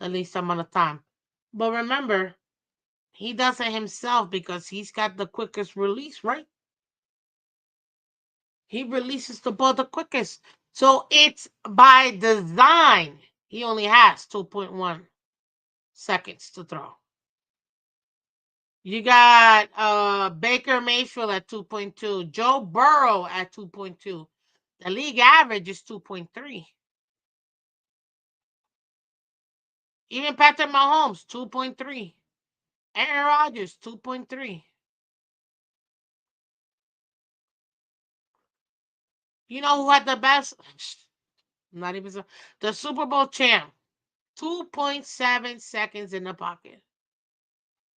the least amount of time. But remember, he does it himself because he's got the quickest release, right? He releases the ball the quickest. So it's by design. He only has 2.1 seconds to throw. You got Baker Mayfield at 2.2, Joe Burrow at 2.2. The league average is 2.3. Even Patrick Mahomes, 2.3. Aaron Rodgers, 2.3. You know who had the best? Not even so. The Super Bowl champ, 2.7 seconds in the pocket.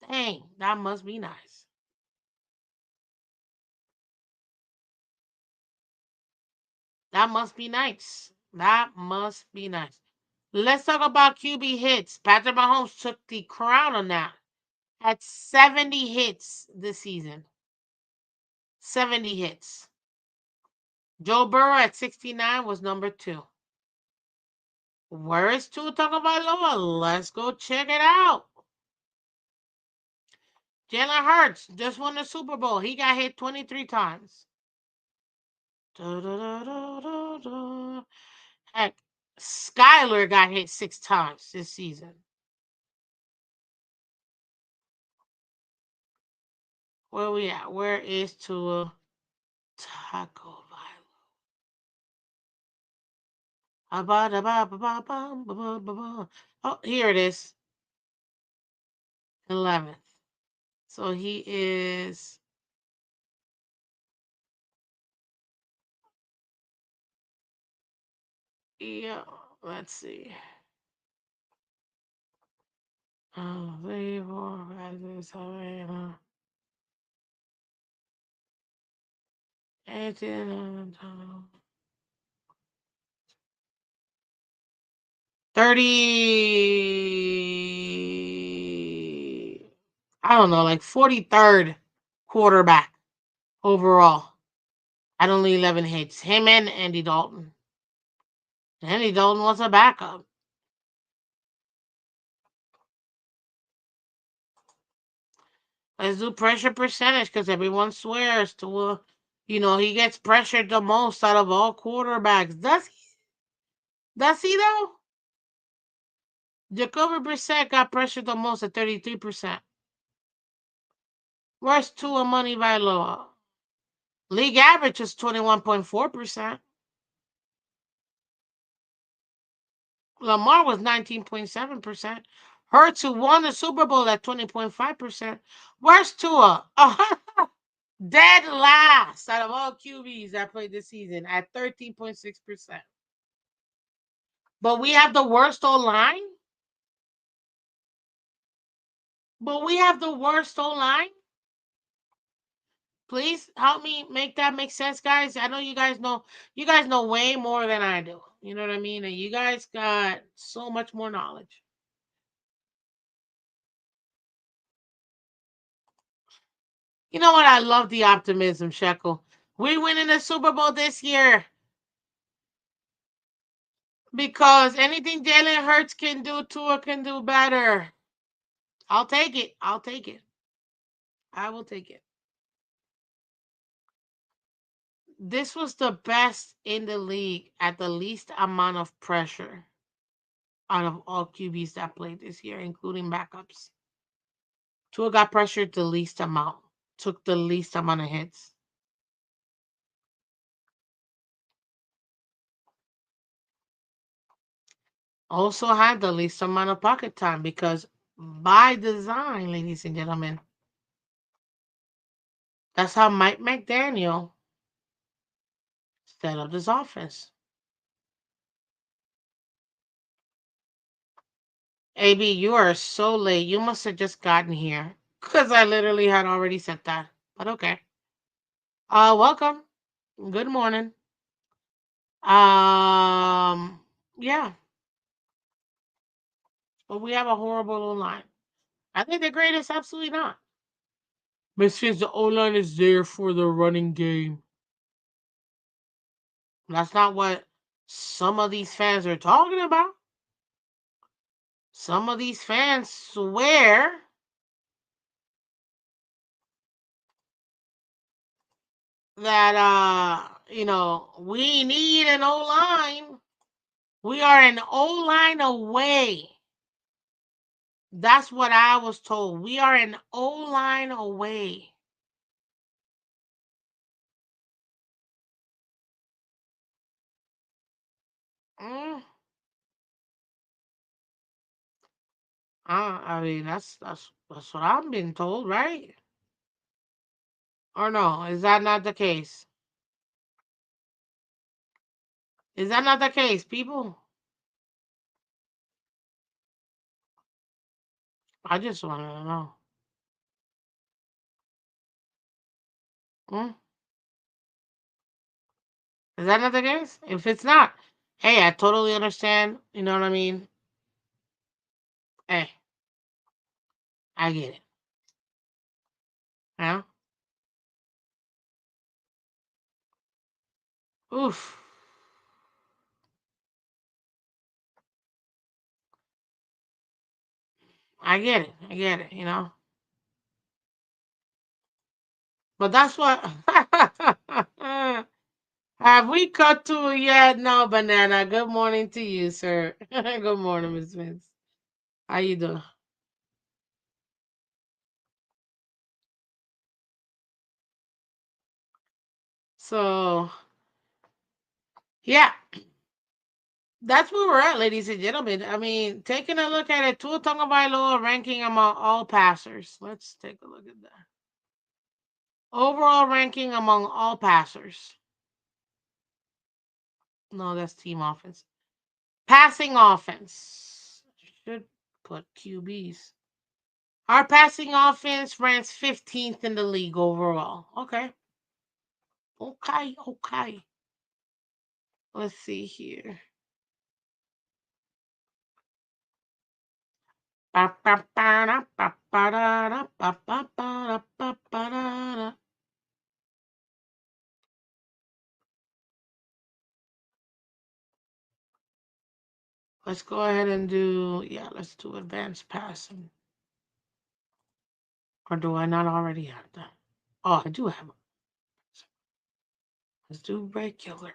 Dang, that must be nice. That must be nice. That must be nice. Let's talk about QB hits. Patrick Mahomes took the crown on that. Had 70 hits this season. 70 hits. Joe Burrow at 69 was number 2. Where is Tua Tagovailoa? Let's go check it out. Jalen Hurts just won the Super Bowl. He got hit 23 times. Heck, Skyler got hit 6 times this season. Where we at? Where is Tua Tagovailoa? Oh, here it is. 11th. So he is. Yeah, let's see. Three, four, five, six, seven, 18, 30. I don't know, like 43rd quarterback overall. At only 11 hits. Him and Andy Dalton. Andy Dalton was a backup. Let's do pressure percentage because everyone swears to, he gets pressured the most out of all quarterbacks. Does he? Does he though? Jacoby Brissett got pressured the most at 33%. Where's Tua Tagovailoa? League average is 21.4%. Lamar was 19.7%. Hurts, who won the Super Bowl at 20.5%. Where's Tua? Dead last out of all QBs that played this season at 13.6%. But we have the worst O line? But we have the worst O line? Please help me make that make sense, guys. I know you guys know way more than I do. You know what I mean? And you guys got so much more knowledge. You know what? I love the optimism, Shekel. We winning the Super Bowl this year because anything Jalen Hurts can do, Tua can do better. I'll take it. I'll take it. I will take it. This was the best in the league at the least amount of pressure out of all QBs that played this year, including backups. Tua got pressured the least amount, took the least amount of hits. Also had the least amount of pocket time because by design, ladies and gentlemen, that's how Mike McDaniel set up his offense. AB, you are so late. You must have just gotten here because I literally had already said that. But okay. Welcome. Good morning. Yeah, but we have a horrible line. I think the greatest, absolutely not. Miss Fitz, the O line is there for the running game. That's not what some of these fans are talking about. Some of these fans swear that we need an O line. We are an O line away. That's what I was told. We are an O line away. Mm, I mean, that's what I'm being told, right? Or no? Is that not the case? Is that not the case, people? I just want to know. Mm? Is that not the case? If it's not, hey, I totally understand. You know what I mean? Hey, I get it. Yeah. Oof. I get it. I get it. But that's what. Have we cut to it yet? No, banana. Good morning to you, sir. Good morning, Miss Vince. How you doing? So, yeah, that's where we're at, ladies and gentlemen. I mean, taking a look at it, Tua Tagovailoa ranking among all passers. Let's take a look at that. Overall ranking among all passers. No, that's team offense. Passing offense. Should put QBs. Our passing offense ranks 15th in the league overall. Okay. Okay. Okay. Let's see here. Let's go ahead and let's do advanced passing. Or do I not already have that? Oh, I do have it. Let's do regular.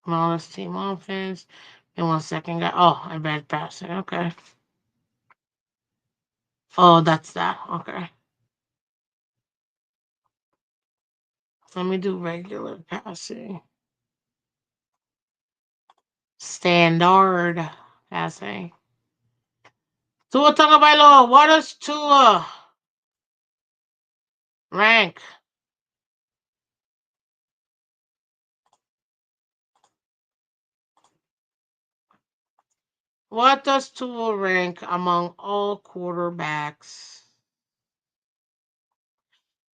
Smallest team offense. And 1 second, guy. Oh, advanced passing. Okay. Oh, that's that. Okay. Let me do regular passing. Standard passing. Tua Tagovailoa, what does Tua rank? What does Tua rank among all quarterbacks?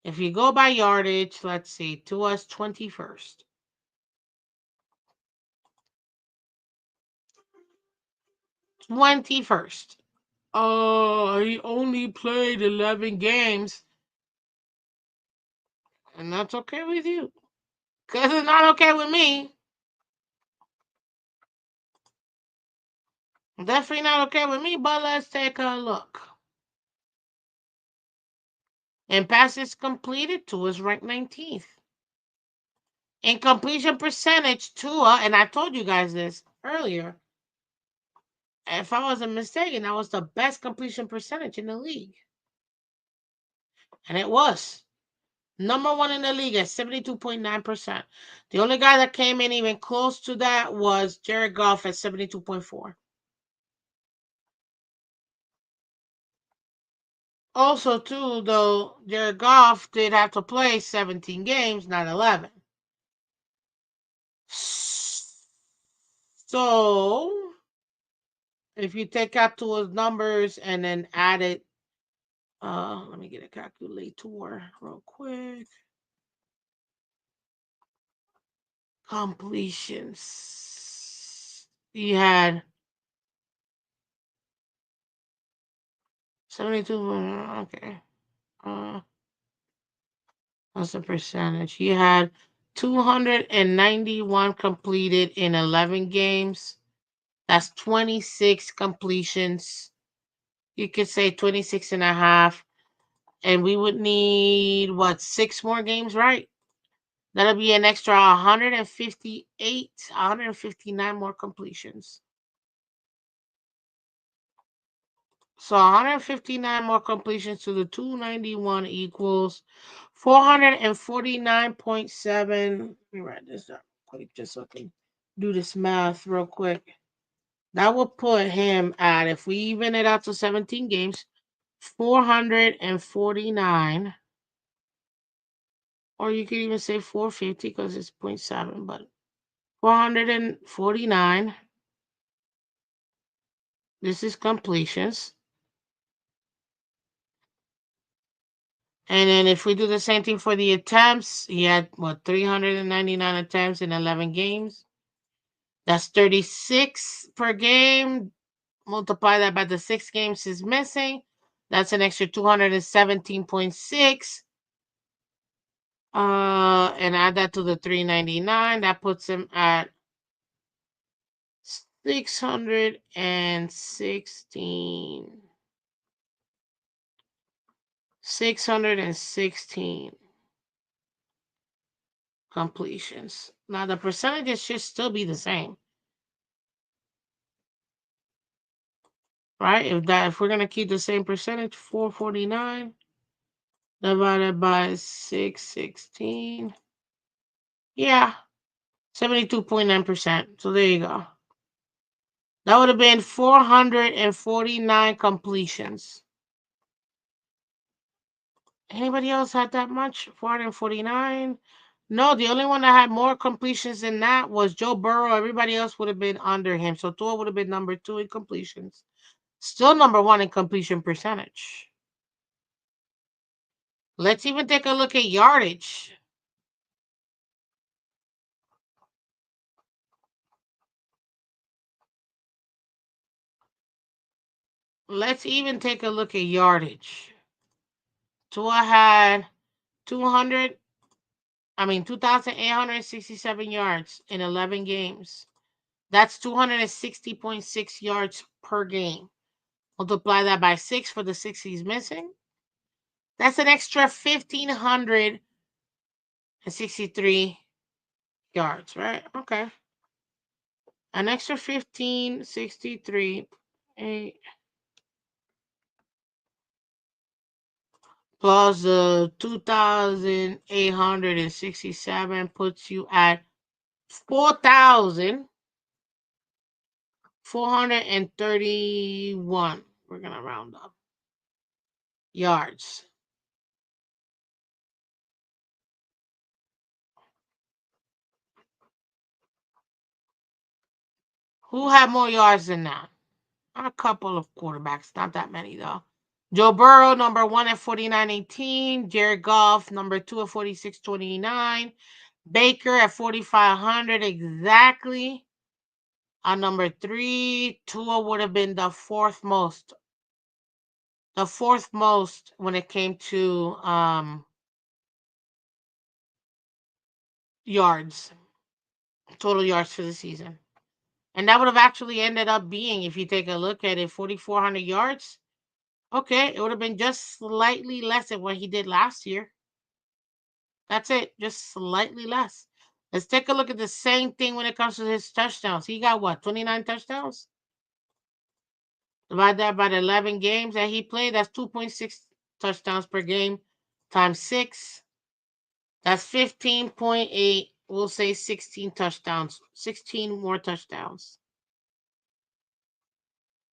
If you go by yardage, let's see, Tua's 21st. 21st. Oh, he only played 11 games. And that's okay with you. Because it's not okay with me. Definitely not okay with me, but let's take a look. In passes completed, Tua's ranked 19th. In completion percentage, Tua, and I told you guys this earlier, if I wasn't mistaken, that was the best completion percentage in the league. And it was. Number one in the league at 72.9%. The only guy that came in even close to that was Jared Goff at 72.4%. Also, too, though, Jared Goff did have to play 17 games, not 11. So, if you take out Tua's numbers and then add it, let me get a calculator real quick. Completions. He had 72. Okay. What's the percentage? He had 291 completed in 11 games. That's 26 completions. You could say 26 and a half. And we would need, what, 6 more games, right? That'll be an extra 158, 159 more completions. So 159 more completions to the 291 equals 449.7. Let me write this down quick just so I can do this math real quick. That would put him at, if we even it out to 17 games, 449. Or you could even say 450 because it's 0.7, but 449. This is completions. And then if we do the same thing for the attempts, he had, what, 399 attempts in 11 games. That's 36 per game. Multiply that by the 6 games he's missing. That's an extra 217.6. And add that to the 399. That puts him at 616. 616 completions. Now the percentages should still be the same, right? If we're gonna keep the same percentage, 449 divided by 616, yeah, 72.9%. So there you go. That would have been 449 completions. Anybody else had that much? 449? No, the only one that had more completions than that was Joe Burrow. Everybody else would have been under him. So Tua would have been number 2 in completions. Still number 1 in completion percentage. Let's even take a look at yardage. Let's even take a look at yardage. Tua had 200, 2,867 yards in 11 games. That's 260.6 yards per game. Multiply that by 6 for the 6 he's missing. That's an extra 1,563 yards, right? Okay. An extra 1,563 plus the 2,867 puts you at 4,431. We're going to round up yards. Who had more yards than that? A couple of quarterbacks, not that many though. Joe Burrow, number 1 at 49.18. Jared Goff, number 2 at 46.29. Baker at 4,500 exactly. On number 3, Tua would have been the fourth most. The fourth most when it came to yards, total yards for the season. And that would have actually ended up being, if you take a look at it, 4,400 yards. Okay, it would have been just slightly less than what he did last year. That's it, just slightly less. Let's take a look at the same thing when it comes to his touchdowns. He got what, 29 touchdowns? Divide that by the 11 games that he played. That's 2.6 touchdowns per game times 6. That's 15.8. We'll say 16 touchdowns. 16 more touchdowns.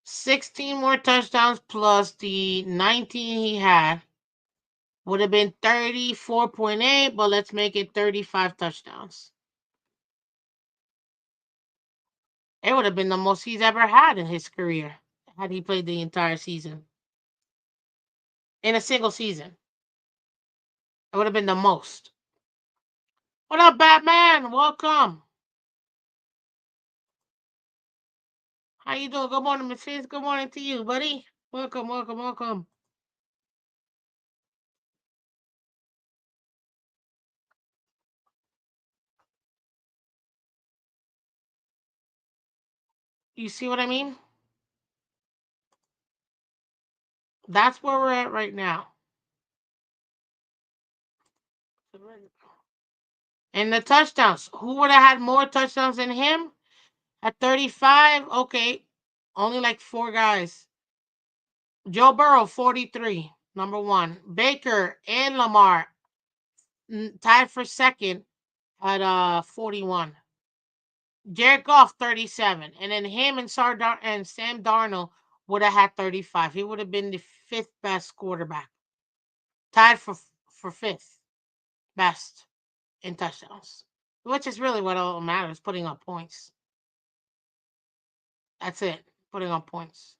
16 more touchdowns plus the 19 he had would have been 34.8, but let's make it 35 touchdowns. It would have been the most he's ever had in his career had he played the entire season. In a single season. It would have been the most. What up, Batman? Welcome. How you doing? Good morning, Miss Phins. Good morning to you, buddy. Welcome, welcome, welcome. You see what I mean? That's where we're at right now. And the touchdowns. Who would have had more touchdowns than him? At 35? Okay. Only like 4 guys. Joe Burrow, 43. Number 1. Baker and Lamar tied for second at 41. Jared Goff, 37. And then him and Sam Darnold would have had 35. He would have been the 5th best quarterback. Tied for 5th best in touchdowns. Which is really what all matters, putting up points. That's it. Putting up points.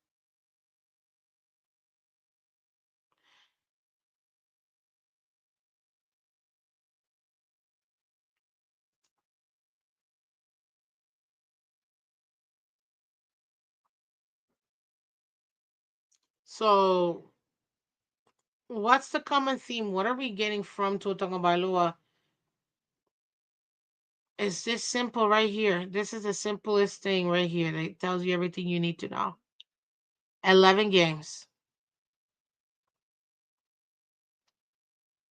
So what's the common theme? What are we getting from Tua Tagovailoa? It's this simple right here. This is the simplest thing right here that tells you everything you need to know. 11 games.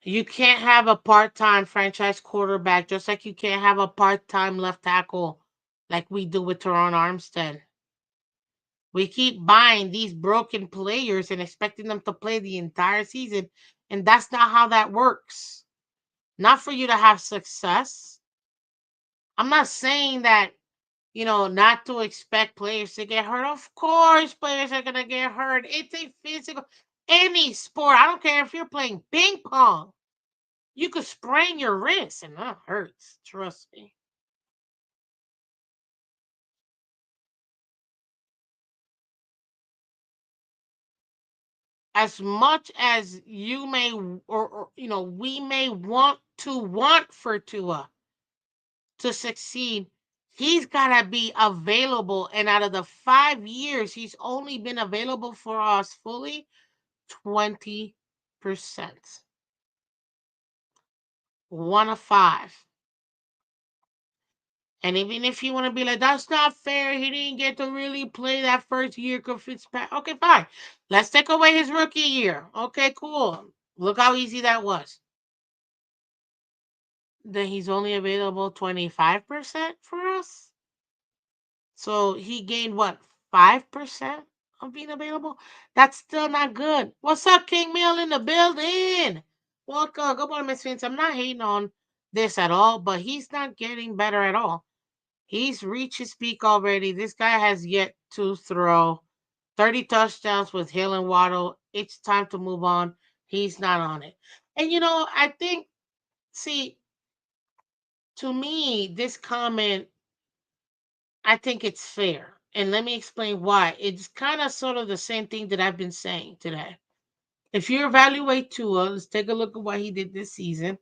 You can't have a part-time franchise quarterback just like you can't have a part-time left tackle like we do with Teron Armstead. We keep buying these broken players and expecting them to play the entire season, and that's not how that works. Not for you to have success. I'm not saying that, not to expect players to get hurt. Of course, players are going to get hurt. It's a physical. any sport. I don't care if you're playing ping pong. You could sprain your wrist and that hurts. Trust me. As much as you may, or we may want for Tua to succeed, he's got to be available. And out of the 5 years, he's only been available for us fully 20%. One of five. And even if you want to be like, that's not fair, he didn't get to really play that first year because Fitzpatrick. Okay, fine. Let's take away his rookie year. Okay, cool. Look how easy that was. Then he's only available 25% for us. So he gained what, 5% of being available? That's still not good. What's up, King Mill in the building? Welcome. Good morning, Miss Vince. I'm not hating on this at all, but he's not getting better at all. He's reached his peak already. This guy has yet to throw 30 touchdowns with Hill and Waddle. It's time to move on. He's not on it. And I think, see, to me, this comment, I think it's fair. And let me explain why. It's kind of sort of the same thing that I've been saying today. If you evaluate Tua, let's take a look at what he did this season.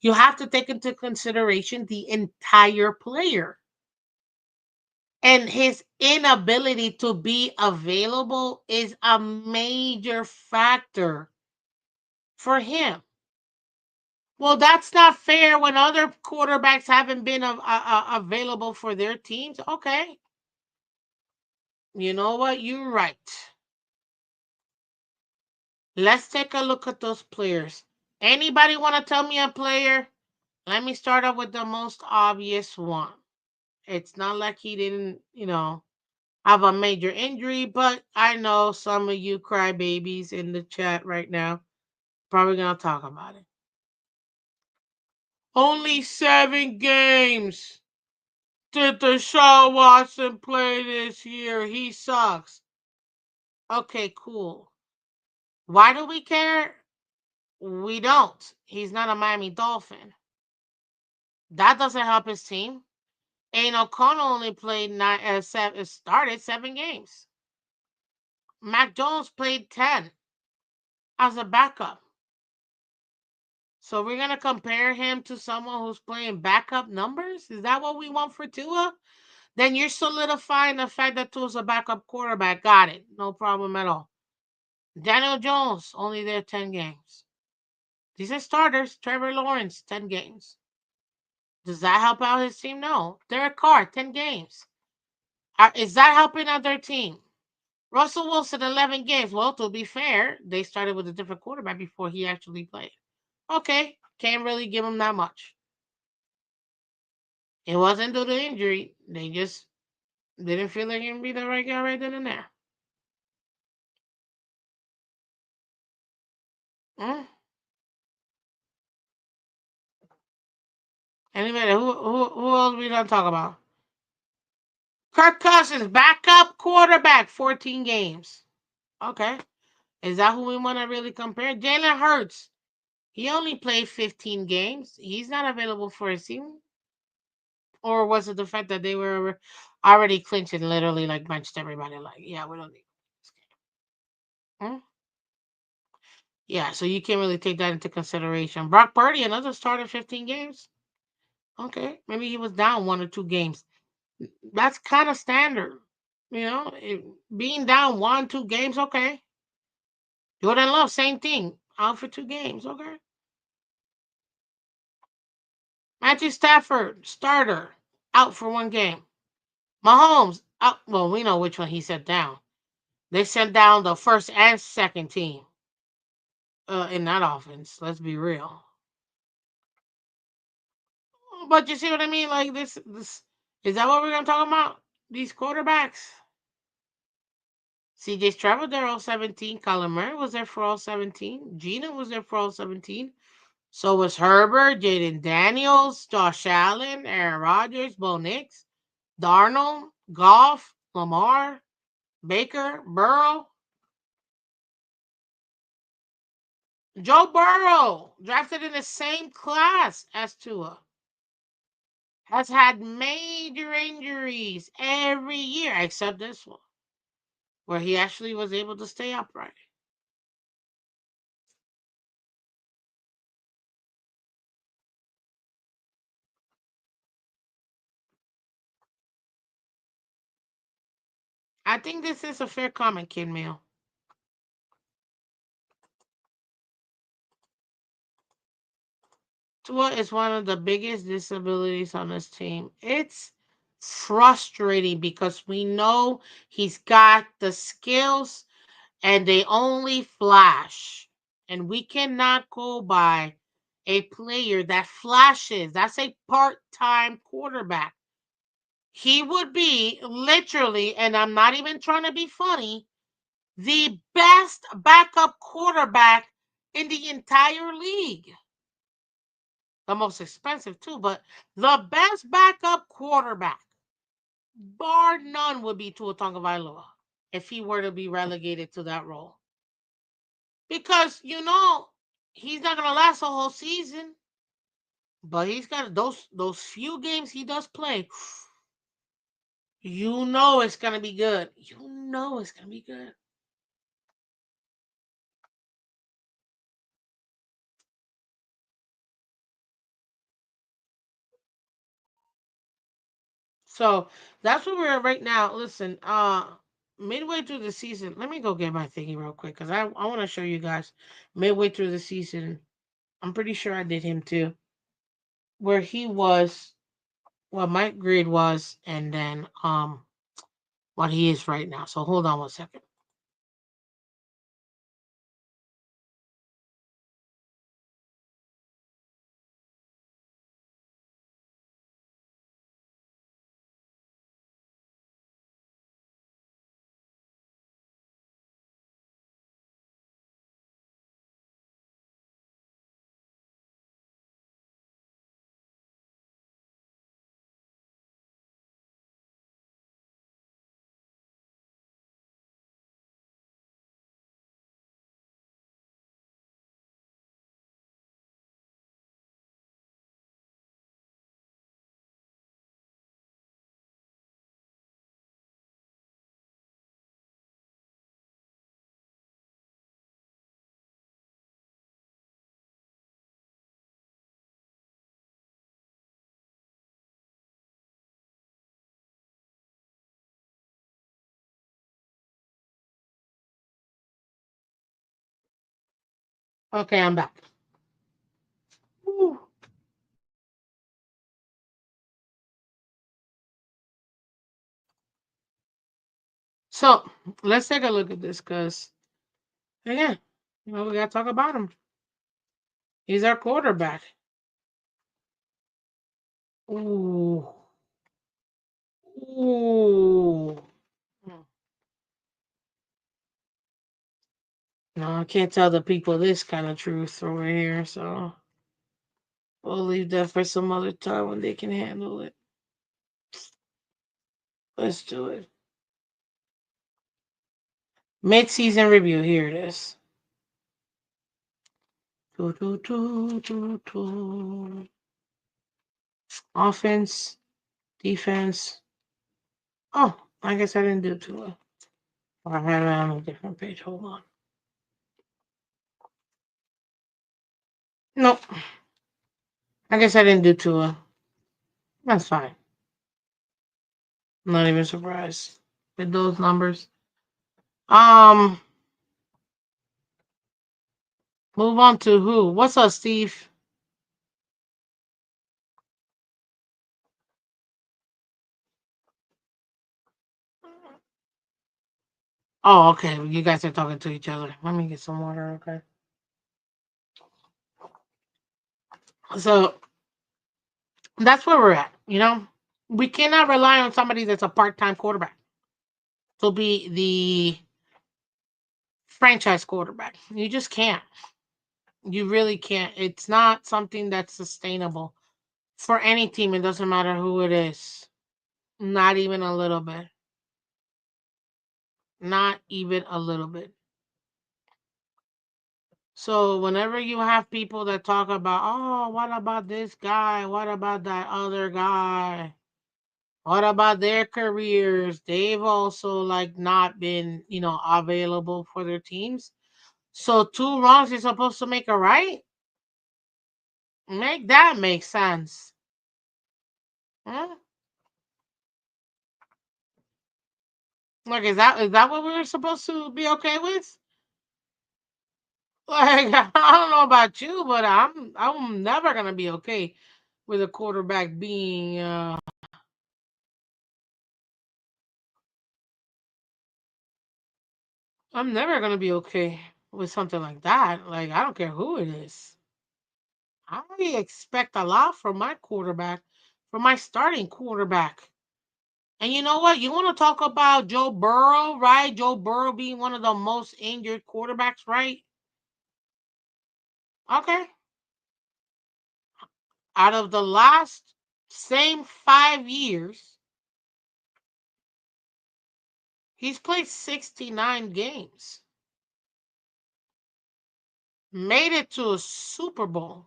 You have to take into consideration the entire player. And his inability to be available is a major factor for him. Well, that's not fair when other quarterbacks haven't been available for their teams. Okay. You know what? You're right. Let's take a look at those players. Anybody want to tell me a player? Let me start off with the most obvious one. It's not like he didn't, have a major injury, but I know some of you crybabies in the chat right now probably gonna talk about it. Only 7 games did Deshaun Watson play this year. He sucks. Okay, cool. Why do we care? We don't. He's not a Miami Dolphin. That doesn't help his team. Aiden O'Connell only played started 7 games. Mac Jones played 10 as a backup. So we're gonna compare him to someone who's playing backup numbers? Is that what we want for Tua? Then you're solidifying the fact that Tua's a backup quarterback. Got it. No problem at all. Daniel Jones, only there 10 games. These are starters. Trevor Lawrence, 10 games. Does that help out his team? No. Derek Carr, 10 games. Is that helping out their team? Russell Wilson, 11 games. Well, to be fair, they started with a different quarterback before he actually played. Okay, can't really give him that much. It wasn't due to injury. They just didn't feel like he would be the right guy right then and there. Mm. Anybody, who else we done talk about? Kirk Cousins, backup quarterback, 14 games. Okay. Is that who we want to really compare? Jalen Hurts. He only played 15 games. He's not available for a season. Or was it the fact that they were already clinching, literally like benched everybody? Like, yeah, we don't need this game. Hmm? Yeah, so you can't really take that into consideration. Brock Purdy, another starter, 15 games. Okay, maybe he was down 1 or 2 games. That's kind of standard. Being down 1, 2 games, okay. Jordan Love, same thing. Out for 2 games, okay. Matthew Stafford, starter, out for 1 game. Mahomes, out. Well, we know which one he sent down. They sent down the first and second team in that offense. Let's be real. But you see what I mean? Like this is that what we're gonna talk about? These quarterbacks. CJ Stroud there all 17. Kyler Murray was there for all 17. Gina was there for all 17. So was Herbert, Jaden Daniels, Josh Allen, Aaron Rodgers, Bo Nix, Darnold, Goff, Lamar, Baker, Burrow. Joe Burrow, drafted in the same class as Tua, has had major injuries every year except this one, where he actually was able to stay upright. I think this is a fair comment, Kid Mail. Tua is one of the biggest disabilities on this team. It's frustrating because we know he's got the skills and they only flash. And we cannot go by a player that flashes. That's a part time quarterback. He would be literally, and I'm not even trying to be funny, the best backup quarterback in the entire league. The most expensive, too, but the best backup quarterback, bar none, would be Tua Tagovailoa if he were to be relegated to that role. Because he's not gonna last a whole season, but he's got those few games he does play. It's gonna be good. It's gonna be good. So that's where we're at right now. Listen, midway through the season, let me go get my thingy real quick because I want to show you guys midway through the season. I'm pretty sure I did him too, where he was, what my grade was, and then what he is right now. So hold on one second. Okay, I'm back. Woo. So let's take a look at this because again, we gotta talk about him. He's our quarterback. Ooh. Ooh. No, I can't tell the people this kind of truth over here, so we'll leave that for some other time when they can handle it. Let's do it. Mid-season review. Here it is. Do, do, do, do, do. Offense, defense. Oh, I guess I didn't do too well. Or I had it on a different page. Hold on. Nope. I guess I didn't do too well. That's fine. I'm not even surprised with those numbers. Um, Move on to who? What's up, Steve? Oh, okay. You guys are talking to each other. Let me get some water, okay? So that's where we're at. We cannot rely on somebody that's a part-time quarterback to be the franchise quarterback. You just can't. You really can't. It's not something that's sustainable for any team. It doesn't matter who it is. Not even a little bit. Not even a little bit. So whenever you have people that talk about, oh, what about this guy? What about that other guy? What about their careers? They've also like not been, available for their teams. So two wrongs is supposed to make a right? Make that make sense. Huh? Like is that what we're supposed to be okay with? Like I don't know about you, but I'm never gonna be okay with a quarterback being I'm never gonna be okay with something like that. Like I don't care who it is. I expect a lot from my quarterback, from my starting quarterback. And you know what? You want to talk about Joe Burrow, right? Joe Burrow being one of the most injured quarterbacks, right? Okay. Out of the last same 5 years, he's played 69 games, made it to a Super Bowl,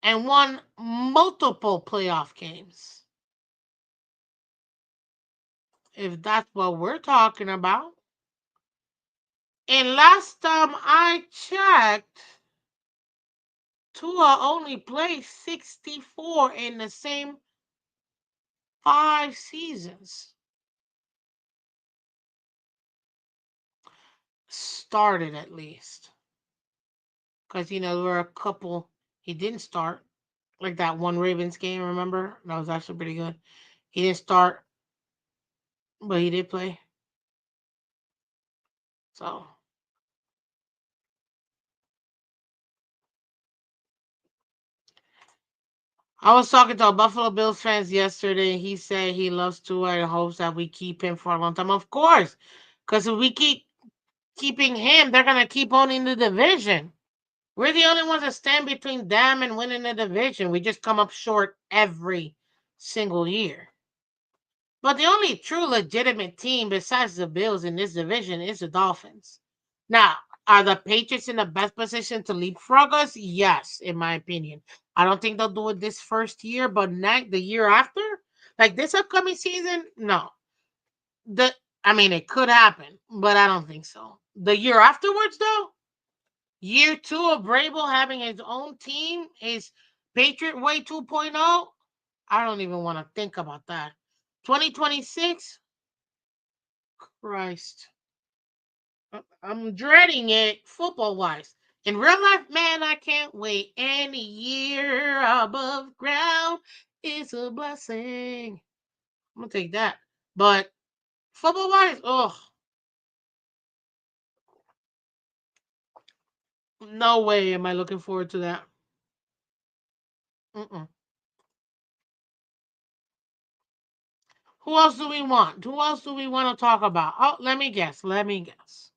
and won multiple playoff games. If that's what we're talking about. And last time I checked, Tua only played 64 in the same 5 seasons. Started at least. Because, there were a couple he didn't start. Like that one Ravens game, remember? That was actually pretty good. He didn't start, but he did play. So I was talking to a Buffalo Bills fans yesterday, and he said he loves Tua and hopes that we keep him for a long time. Of course, because if we keep keeping him, they're gonna keep owning the division. We're the only ones that stand between them and winning the division. We just come up short every single year. But the only true legitimate team besides the Bills in this division is the Dolphins. Now, are the Patriots in the best position to leapfrog us? Yes, in my opinion. I don't think they'll do it this first year, but the year after, like this upcoming season, no. The I mean, it could happen, but I don't think so. The year afterwards, though, year two of Vrabel having his own team, his Patriot Way 2.0, I don't even want to think about that. 2026, Christ. I'm dreading it football wise. In real life, man, I can't wait. Any year above ground is a blessing. I'm gonna take that. But football wise, oh, no way am I looking forward to that. Mm-mm. Who else do we want? Who else do we want to talk about? Oh, let me guess. Let me guess.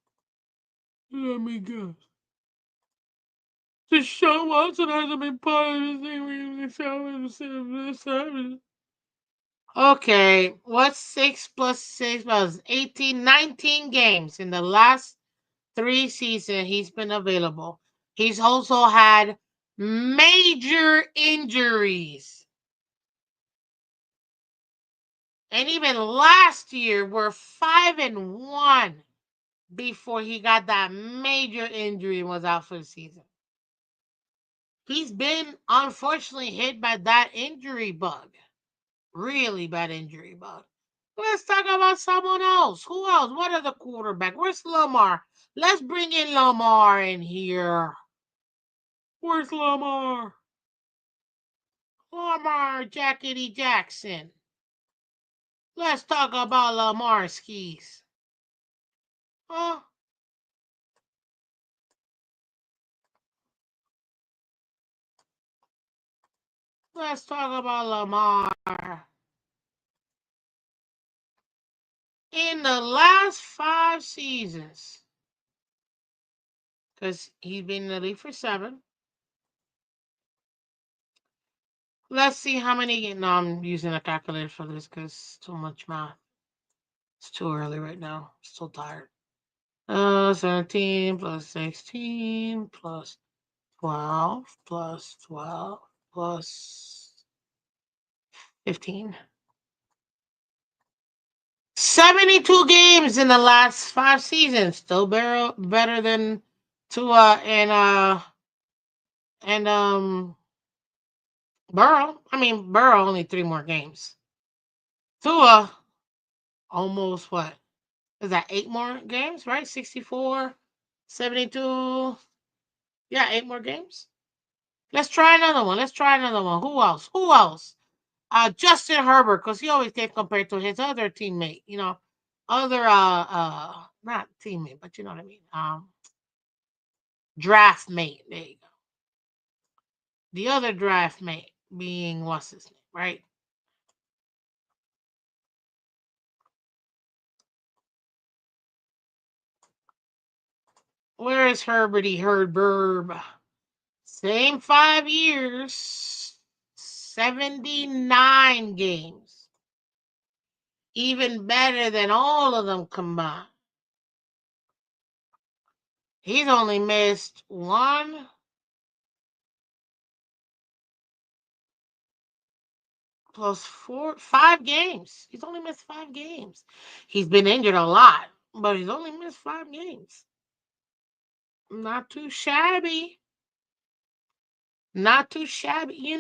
Let me guess. Deshaun Watson hasn't been part of this thing. Okay, what's 6 plus 6 plus 18, 19 games in the last 3 seasons he's been available. He's also had major injuries. And even last year we're 5-1 before he got that major injury and was out for the season. He's been unfortunately hit by that injury bug. Really bad injury bug. Let's talk about someone else. Who else? What other quarterback? Where's Lamar? Let's bring in Lamar in here. Where's Lamar? Lamar Jackety Jackson. Let's talk about Lamar skis. Huh? Let's talk about Lamar. In the last 5 seasons, because he's been in the league for 7. Let's see how many. No, I'm using a calculator for this because it's too much math. It's too early right now. I'm still tired. 17 plus 16 plus 12 plus 12 plus 15. 72 games in the last 5 seasons. Still better than Tua and Burrow. I mean Burrow only 3 more games. Tua almost what? Is that 8 more games, right? 64, 72. Yeah, 8 more games. Let's try another one. Let's try another one. Who else? Who else? Justin Herbert, because he always gets compared to his other teammate, other not teammate, but you know what I mean. Draft mate. There you go. The other draft mate being what's his name, right? Where is Herberty Herberb? Same 5 years, 79 games. Even better than all of them combined. He's only missed one plus four, 5 games. He's only missed 5 games. He's been injured a lot, but he's only missed 5 games. Not too shabby. Not too shabby.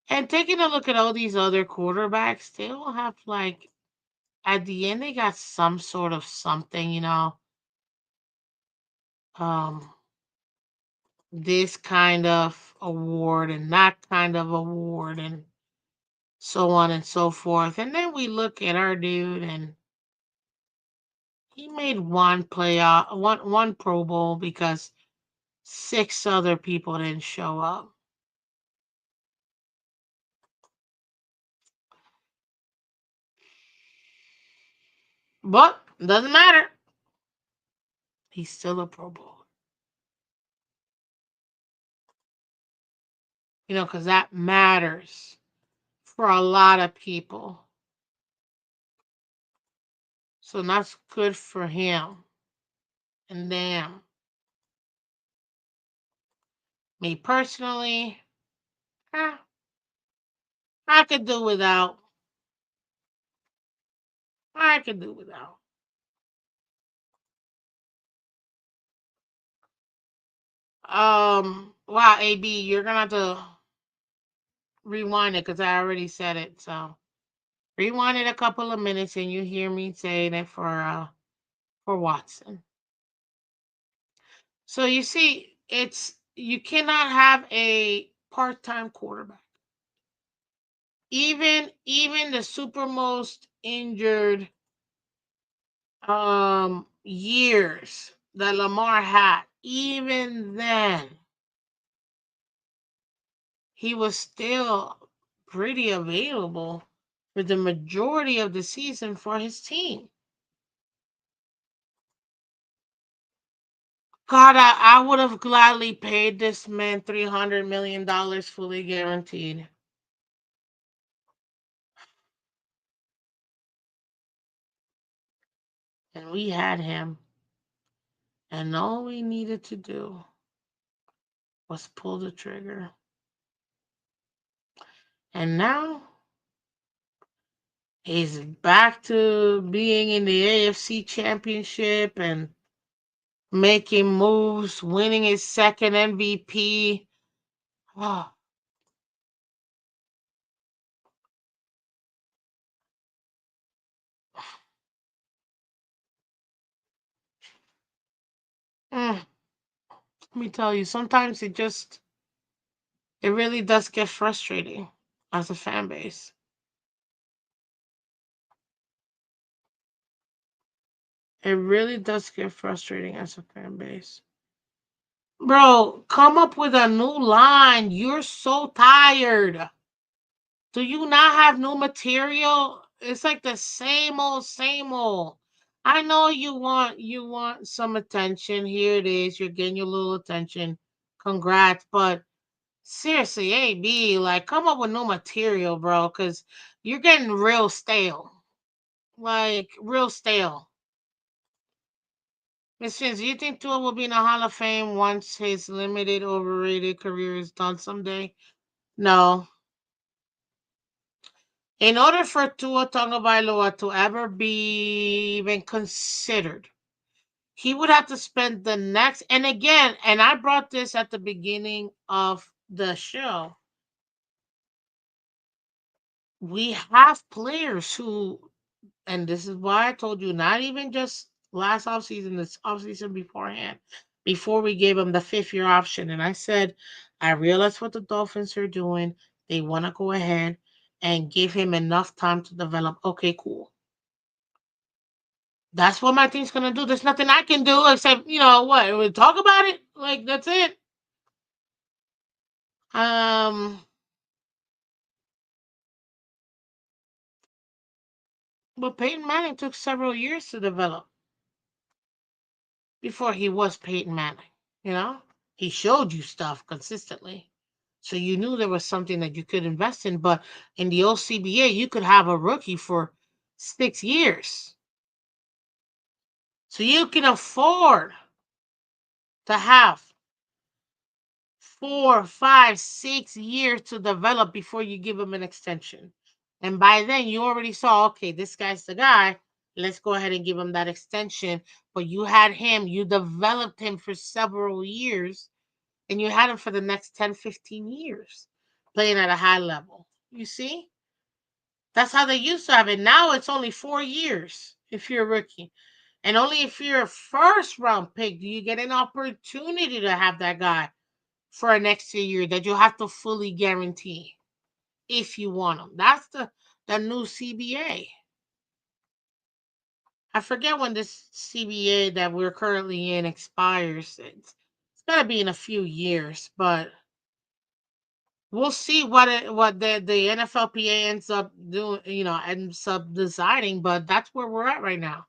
And taking a look at all these other quarterbacks, they all have like at the end they got some sort of something, um, this kind of award and that kind of award and so on and so forth. And then we look at our dude and he made one playoff, one Pro Bowl because 6 other people didn't show up. But doesn't matter. He's still a Pro Bowler. Because that matters for a lot of people. So that's good for him. And damn, me personally, eh, I could do without. I could do without. Wow, AB, you're gonna have to rewind it because I already said it. So rewind it a couple of minutes and you hear me saying it for Watson. So you see, it's you cannot have a part-time quarterback. Even the super most injured years that Lamar had, even then he was still pretty available for the majority of the season for his team. God, I would have gladly paid this man $300 million fully guaranteed. And we had him. And all we needed to do was pull the trigger. And now he's back to being in the AFC Championship and making moves, winning his second MVP. Oh, let me tell you, sometimes it really does get frustrating as a fan base. It really does get frustrating as a fan base. Bro, come up with a new line. You're so tired. Do you not have new material? It's like the same old, same old. I know you want some attention. Here it is. You're getting your little attention. Congrats, but seriously, AB, like come up with new material, bro, because you're getting real stale. Like real stale. Miss Fins, do you think Tua will be in the Hall of Fame once his limited, overrated career is done someday? No. In order for Tua Tagovailoa to ever be even considered, he would have to spend the next, and again, and I brought this at the beginning of the show. We have players who, and this is why I told you, not even just last offseason, this offseason beforehand, before we gave him the 5th year option. And I said, I realize what the Dolphins are doing. They want to go ahead and give him enough time to develop. Okay, cool. That's what my team's gonna do. There's nothing I can do except, what? We talk about it. Like that's it. Um, but Peyton Manning took several years to develop before he was Peyton Manning. You know, he showed you stuff consistently, so you knew there was something that you could invest in. But in the old CBA, you could have a rookie for 6 years, so you can afford to have 4, 5, 6 years to develop before you give him an extension. And by then, you already saw, okay, this guy's the guy. Let's go ahead and give him that extension. But you had him, you developed him for several years, and you had him for the next 10, 15 years playing at a high level. You see? That's how they used to have it. Now it's only 4 years if you're a rookie. And only if you're a first round pick do you get an opportunity to have that guy for an extra year that you have to fully guarantee if you want them. That's the new CBA. I forget when this CBA that we're currently in expires. It's gonna be in a few years, but we'll see what the NFLPA ends up doing. Ends up deciding. But that's where we're at right now.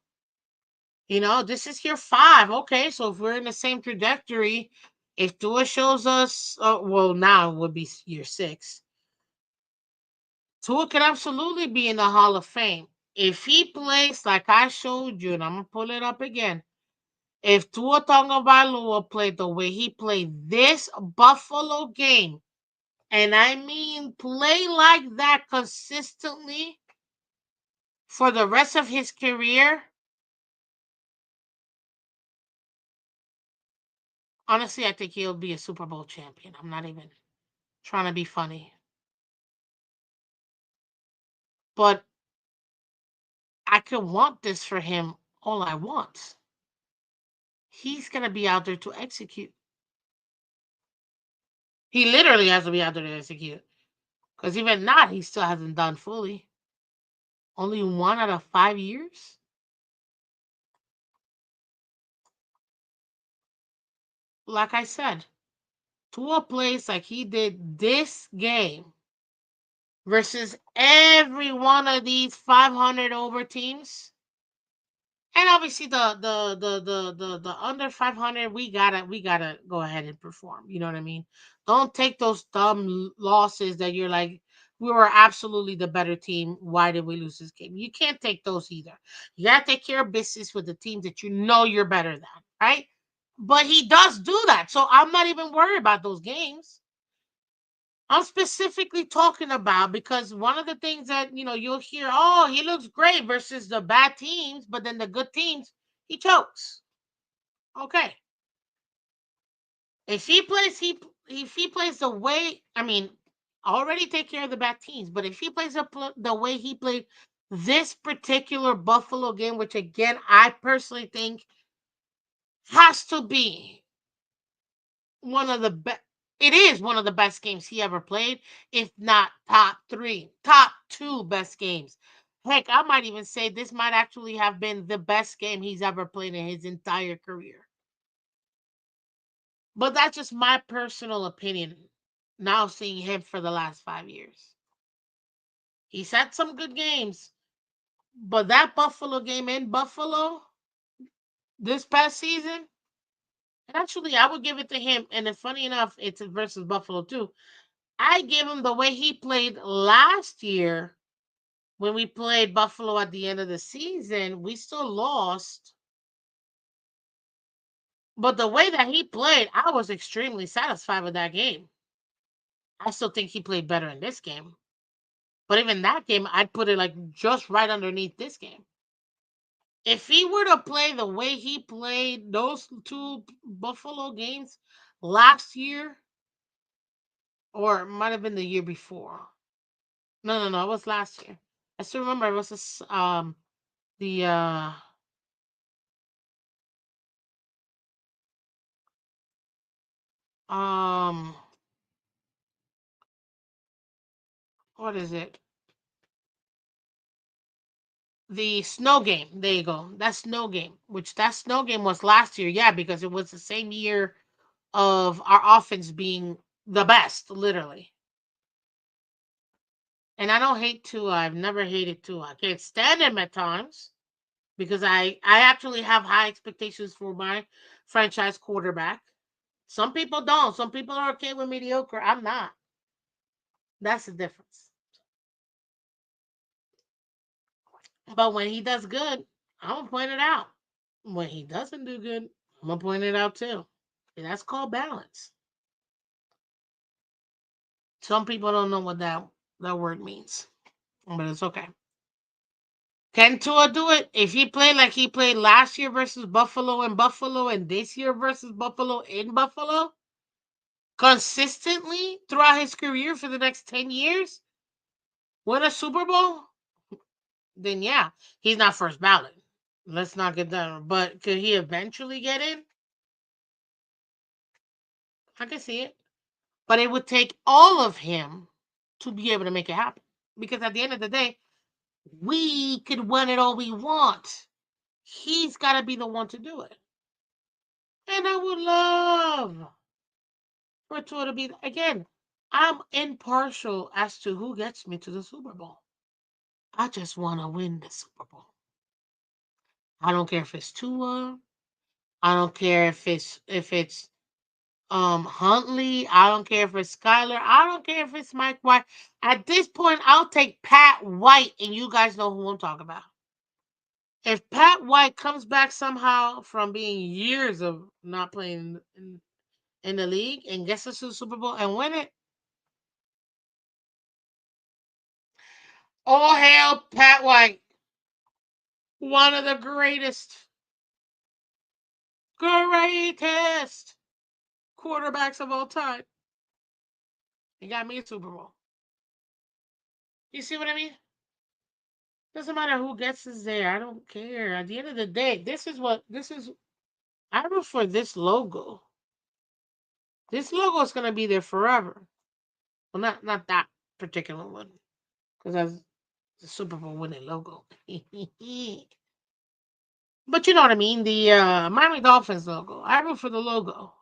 This is year 5. Okay, so if we're in the same trajectory, if Tua shows us, well, now it would be year 6. Tua could absolutely be in the Hall of Fame. If he plays like I showed you, and I'm going to pull it up again. If Tua Tagovailoa played the way he played this Buffalo game, and I mean play like that consistently for the rest of his career, honestly, I think he'll be a Super Bowl champion. I'm not even trying to be funny. But I could want this for him all I want. He's going to be out there to execute. He literally has to be out there to execute. Because even not, he still hasn't done fully. Only 1 out of 5 years. Like I said, to a place like he did this game versus every one of these 500 over teams. And obviously the under 500, we gotta go ahead and perform. You know what I mean? Don't take those dumb losses that you're like, we were absolutely the better team. Why did we lose this game? You can't take those either. You gotta take care of business with the teams that you know you're better than, right? But he does do that. So I'm not even worried about those games. I'm specifically talking about because one of the things that you'll hear, oh, he looks great versus the bad teams, but then the good teams, he chokes. Okay, if he plays the way, I mean, already take care of the bad teams, but if he plays the way he played this particular Buffalo game, which again I personally think has to be one of the best. It is one of the best games he ever played, if not top 3, top 2 best games. Heck, I might even say this might actually have been the best game he's ever played in his entire career. But that's just my personal opinion. Now seeing him for the last 5 years, he's had some good games, but that Buffalo game in Buffalo this past season, actually, I would give it to him. And it's funny enough, it's versus Buffalo too. I give him the way he played last year when we played Buffalo at the end of the season. We still lost, But the way that he played, I was extremely satisfied with that game. I still think he played better in this game. But even that game, I'd put it like just right underneath this game. If he were to play the way he played those two Buffalo games last year, or it might have been the year before. No, it was last year. I still remember it was the um what is it? The snow game. There you go. That snow game. Which that snow game was last year, yeah, because it was the same year of our offense being the best, literally. And I don't hate Tua. I've never hated Tua. I can't stand him at times because I actually have high expectations for my franchise quarterback. Some people don't. Some people are okay with mediocre. I'm not. That's the difference. But when he does good, I'm gonna point it out. When he doesn't do good, I'm gonna point it out too. And that's called balance. Some people don't know what that word means, but it's okay. Can Tua do it? If he played like he played last year versus Buffalo and Buffalo and this year versus Buffalo in Buffalo consistently throughout his career for the next 10 years, win a Super Bowl, then yeah, he's not first ballot. Let's not get that. But could he eventually get in? I can see it. But it would take all of him to be able to make it happen. Because at the end of the day, we could win it all we want. He's got to be the one to do it. And I would love for Tua to be again. I'm impartial as to who gets me to the Super Bowl. I just want to win the Super Bowl. I don't care if it's Tua. I don't care if it's Huntley. I don't care if it's Skyler. I don't care if it's Mike White. At this point, I'll take Pat White, and you guys know who I'm talking about. If Pat White comes back somehow from being years of not playing in the league and gets us to the Super Bowl and win it, all hail Pat White, one of the greatest quarterbacks of all time. He got me a Super Bowl. You see what I mean? Doesn't matter who gets us there. I don't care. At the end of the day, this is. I root for this logo. This logo is gonna be there forever. Well, not that particular one, because that's the Super Bowl winning logo. But you know what I mean. The Miami Dolphins logo. I root for the logo.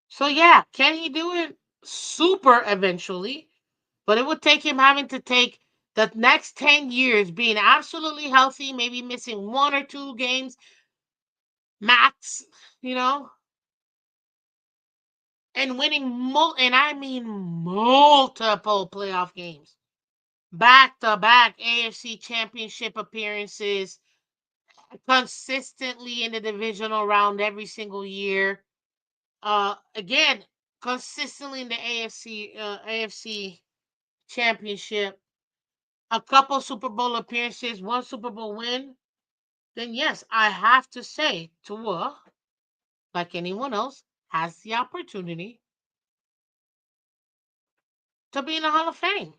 So yeah, can he do it? Super eventually, but it would take him having to take the next 10 years being absolutely healthy, maybe missing one or two games max, you know, and winning and I mean multiple playoff games. Back to back AFC championship appearances, consistently in the divisional round every single year. Again, consistently in the AFC championship, a couple Super Bowl appearances, one Super Bowl win, then yes, I have to say Tua, like anyone else, has the opportunity to be in the Hall of Fame.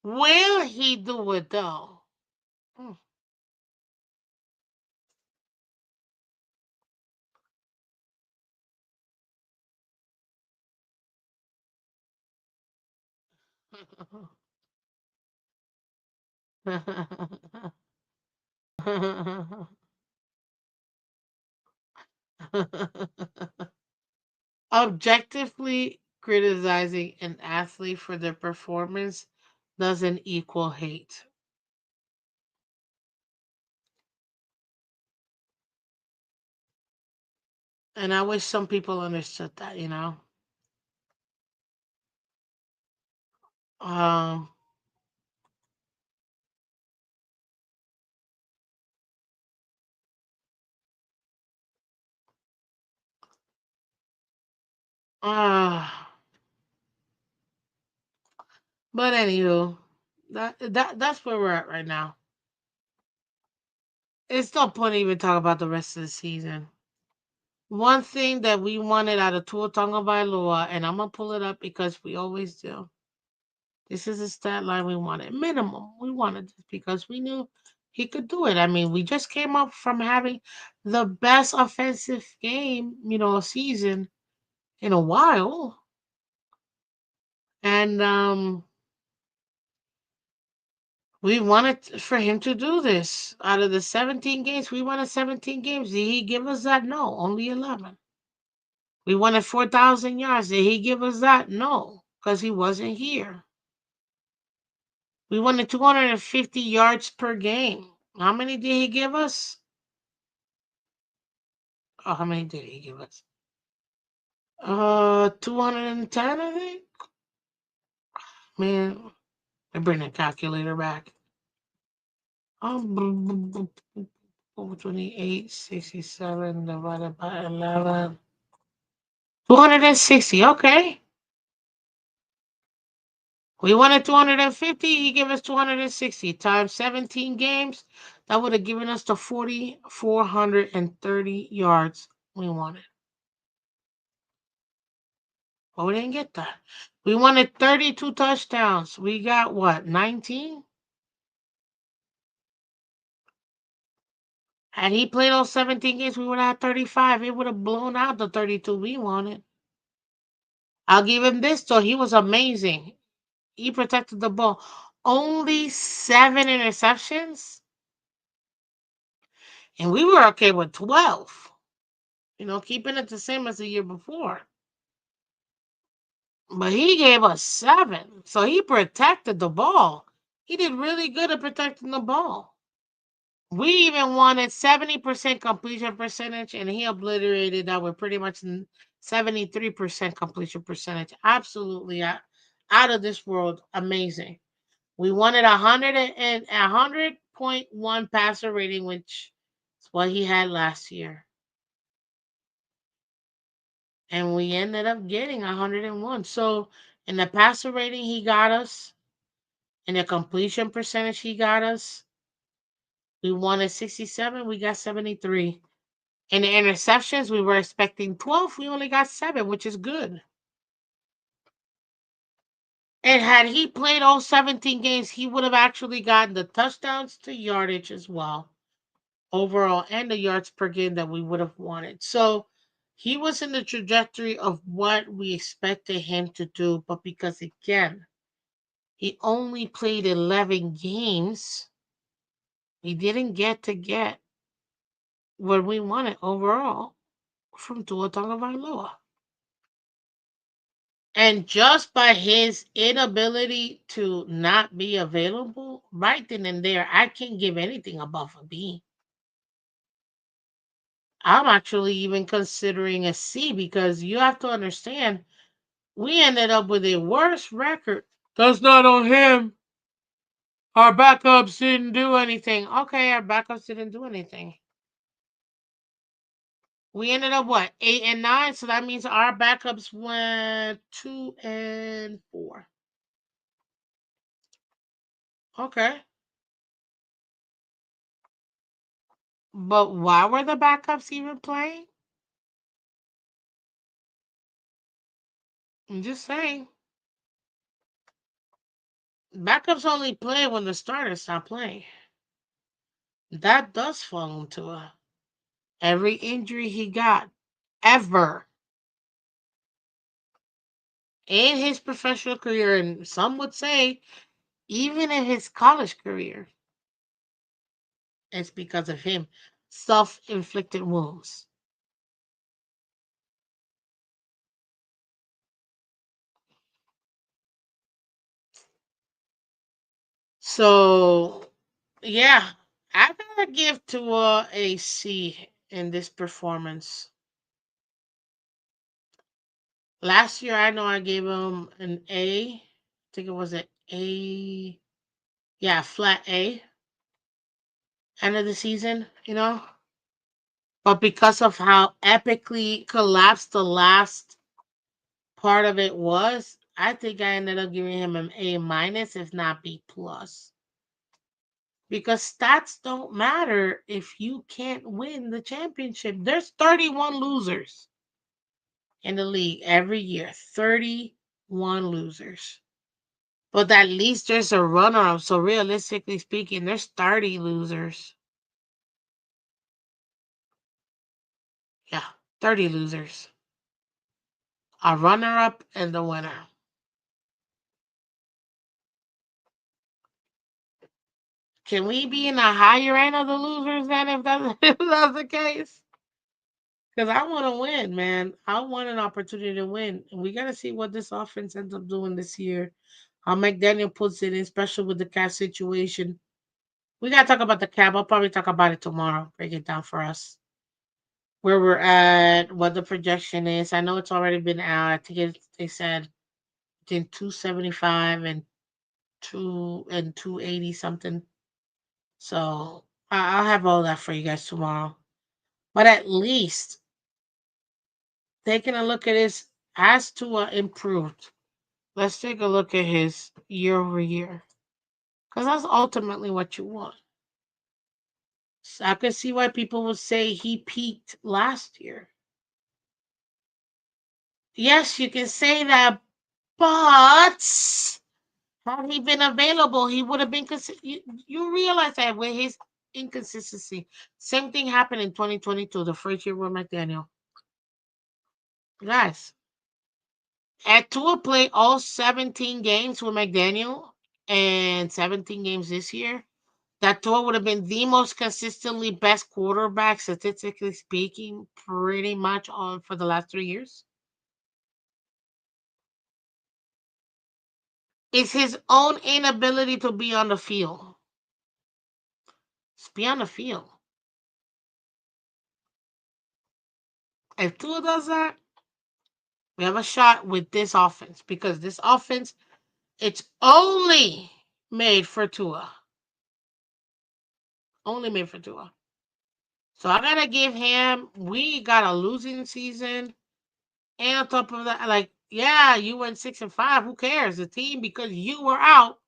Will he do it though? Hmm. Objectively criticizing an athlete for their performance doesn't equal hate. And I wish some people understood that, you know? Um, But anywho, that's where we're at right now. It's no point even talking about the rest of the season. One thing that we wanted out of Tua Tagovailoa, and I'm gonna pull it up because we always do. This is a stat line we wanted. Minimum. We wanted this because we knew he could do it. I mean, we just came up from having the best offensive game, season in a while. And we wanted for him to do this. Out of the 17 games, we wanted 17 games. Did he give us that? No, only 11. We wanted 4,000 yards. Did he give us that? No, because he wasn't here. We wanted 250 yards per game. How many did he give us? Oh, how many did he give us? 210, I think. Man, I bring the calculator back. 28, 67 divided by 11. 260, okay. We wanted 250, he gave us 260 times 17 games. That would have given us the 4,430 yards we wanted. But we didn't get that. We wanted 32 touchdowns. We got what, 19? Had he played those 17 games, we would have had 35. It would have blown out the 32 we wanted. I'll give him this, though. He was amazing. He protected the ball. Only 7 interceptions, and we were okay with 12. Keeping it the same as the year before. But he gave us 7. So he protected the ball. He did really good at protecting the ball. We even wanted 70% completion percentage, and he obliterated that with pretty much 73% completion percentage. Absolutely out of this world, amazing. We wanted 100.1 passer rating, which is what he had last year. And we ended up getting 101. So in the passer rating, he got us. In the completion percentage, he got us. We wanted 67, we got 73. In the interceptions, we were expecting 12. We only got 7, which is good. And had he played all 17 games, he would have actually gotten the touchdowns to yardage as well, overall, and the yards per game that we would have wanted. So he was in the trajectory of what we expected him to do. But because, again, he only played 11 games, we didn't get what we wanted overall from Tua Tagovailoa. And just by his inability to not be available, right then and there, I can't give anything above a B. I'm actually even considering a C because you have to understand, we ended up with a worse record. That's not on him. Our backups didn't do anything. Okay, our backups didn't do anything. We ended up what, 8 and 9? So that means our backups went 2 and 4. Okay. But why were the backups even playing? I'm just saying. Backups only play when the starters stop playing. That does fall into every injury he got ever in his professional career, and some would say even in his college career, it's because of him. Self-inflicted wounds. So yeah, I gotta give Tua a C in this performance. Last year, I know I gave him an A. I think it was an A. Yeah, flat A. End of the season. But because of how epically collapsed the last part of it was I think I ended up giving him an A minus, if not B plus. Because stats don't matter if you can't win the championship. There's 31 losers in the league every year. 31 losers. But at least there's a runner up. So realistically speaking, there's 30 losers. Yeah, 30 losers. A runner up and the winner. Can we be in the higher end of the losers then if that's, if that's the case? Because I want to win, man. I want an opportunity to win. And we got to see what this offense ends up doing this year. How McDaniel puts it in, especially with the cap situation. We got to talk about the cap. I'll probably talk about it tomorrow. Break it down for us. Where we're at, what the projection is. I know it's already been out. I think they said between 275 and 280 something. So I'll have all that for you guys tomorrow. But at least taking a look at his has to improved. Let's take a look at his year over year. Because that's ultimately what you want. So I can see why people would say he peaked last year. Yes, you can say that, but had he been available, he would have been you realize that with his inconsistency. Same thing happened in 2022, the first year with McDaniel. Guys, at Tua played all 17 games with McDaniel and 17 games this year. That Tua would have been the most consistently best quarterback, statistically speaking, pretty much on for the last 3 years. It's his own inability to be on the field. Just be on the field. If Tua does that, we have a shot with this offense because this offense, it's only made for Tua. Only made for Tua. So I gotta give him. We got a losing season, and on top of that, like yeah, you went 6-5. Who cares? The team because you were out,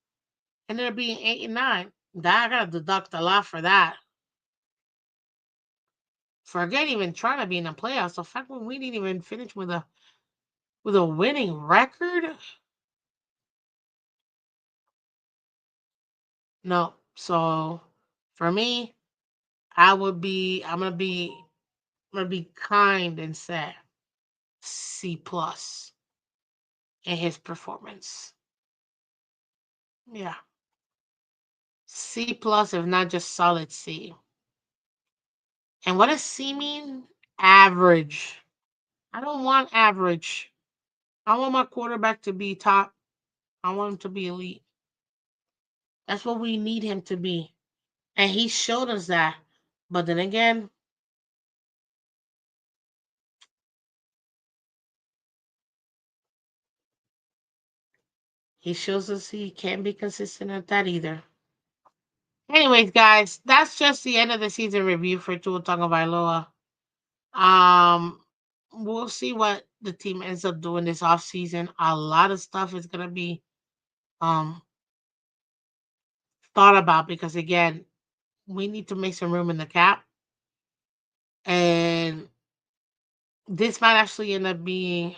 and they're being 8-9. That I gotta deduct a lot for that. Forget even trying to be in the playoffs. The fact when we didn't even finish with a winning record. No. So for me, I'm gonna be kind and say C plus in his performance. Yeah. C plus if not just solid C. And what does C mean? Average. I don't want average. I want my quarterback to be top. I want him to be elite. That's what we need him to be. And he showed us that. But then again, he shows us he can't be consistent at that either. Anyways, guys, that's just the end of the season review for Tua Tagovailoa. Um, we'll see what the team ends up doing this off season. A lot of stuff is gonna be um thought about because again, we need to make some room in the cap, and this might actually end up being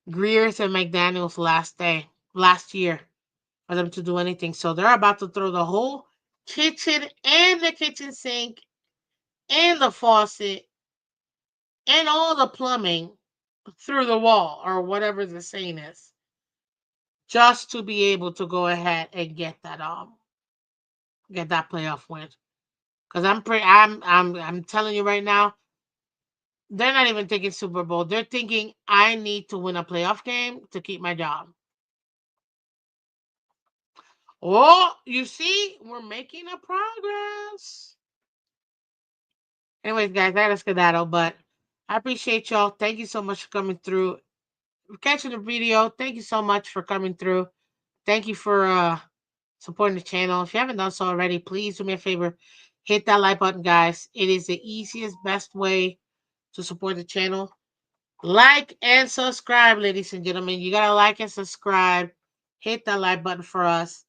Greer's and McDaniel's last year for them to do anything. So they're about to throw the whole kitchen and the kitchen sink and the faucet and all the plumbing through the wall or whatever the saying is, just to be able to go ahead and get that playoff win. Because I'm telling you right now, they're not even thinking Super Bowl. They're thinking I need to win a playoff game to keep my job. Oh, you see, we're making a progress. Anyways, guys, I gotta skedaddle, but I appreciate y'all. Thank you so much for coming through. Catching the video. Thank you so much for coming through. Thank you for supporting the channel. If you haven't done so already, please do me a favor. Hit that like button, guys. It is the easiest, best way to support the channel. Like and subscribe, ladies and gentlemen. You gotta like and subscribe. Hit that like button for us.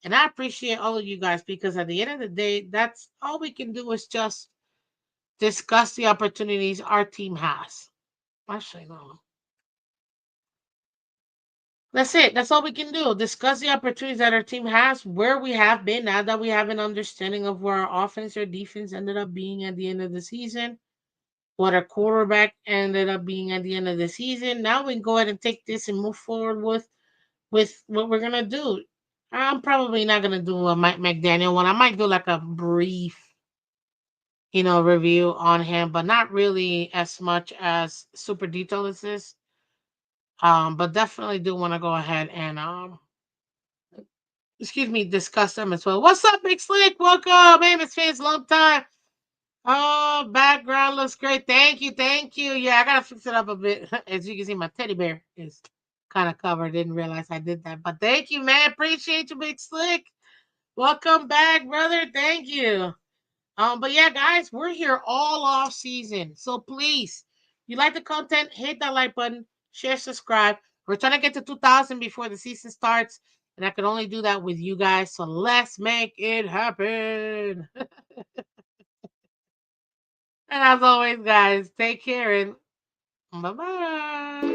And I appreciate all of you guys because at the end of the day, that's all we can do is just discuss the opportunities our team has. Actually, no. That's it. That's all we can do. Discuss the opportunities that our team has, where we have been now that we have an understanding of where our offense or defense ended up being at the end of the season, what our quarterback ended up being at the end of the season. Now we can go ahead and take this and move forward with what we're gonna do. I'm probably not gonna do a Mike McDaniel one. I might do like a brief, review on him, but not really as much as super detailed as this. But definitely do want to go ahead and excuse me, discuss them as well. What's up, Big Slick? Welcome, hey, Miss Fans, long time. Oh, background looks great. Thank you, thank you. Yeah, I gotta fix it up a bit. As you can see, my teddy bear is kind of covered. Didn't realize I did that, but thank you, man. Appreciate you, Big Slick. Welcome back, brother. Thank you. But yeah, guys, we're here all off season. So please, you like the content, hit that like button, share, subscribe. We're trying to get to 2,000 before the season starts, and I can only do that with you guys. So let's make it happen. And as always, guys, take care and bye bye.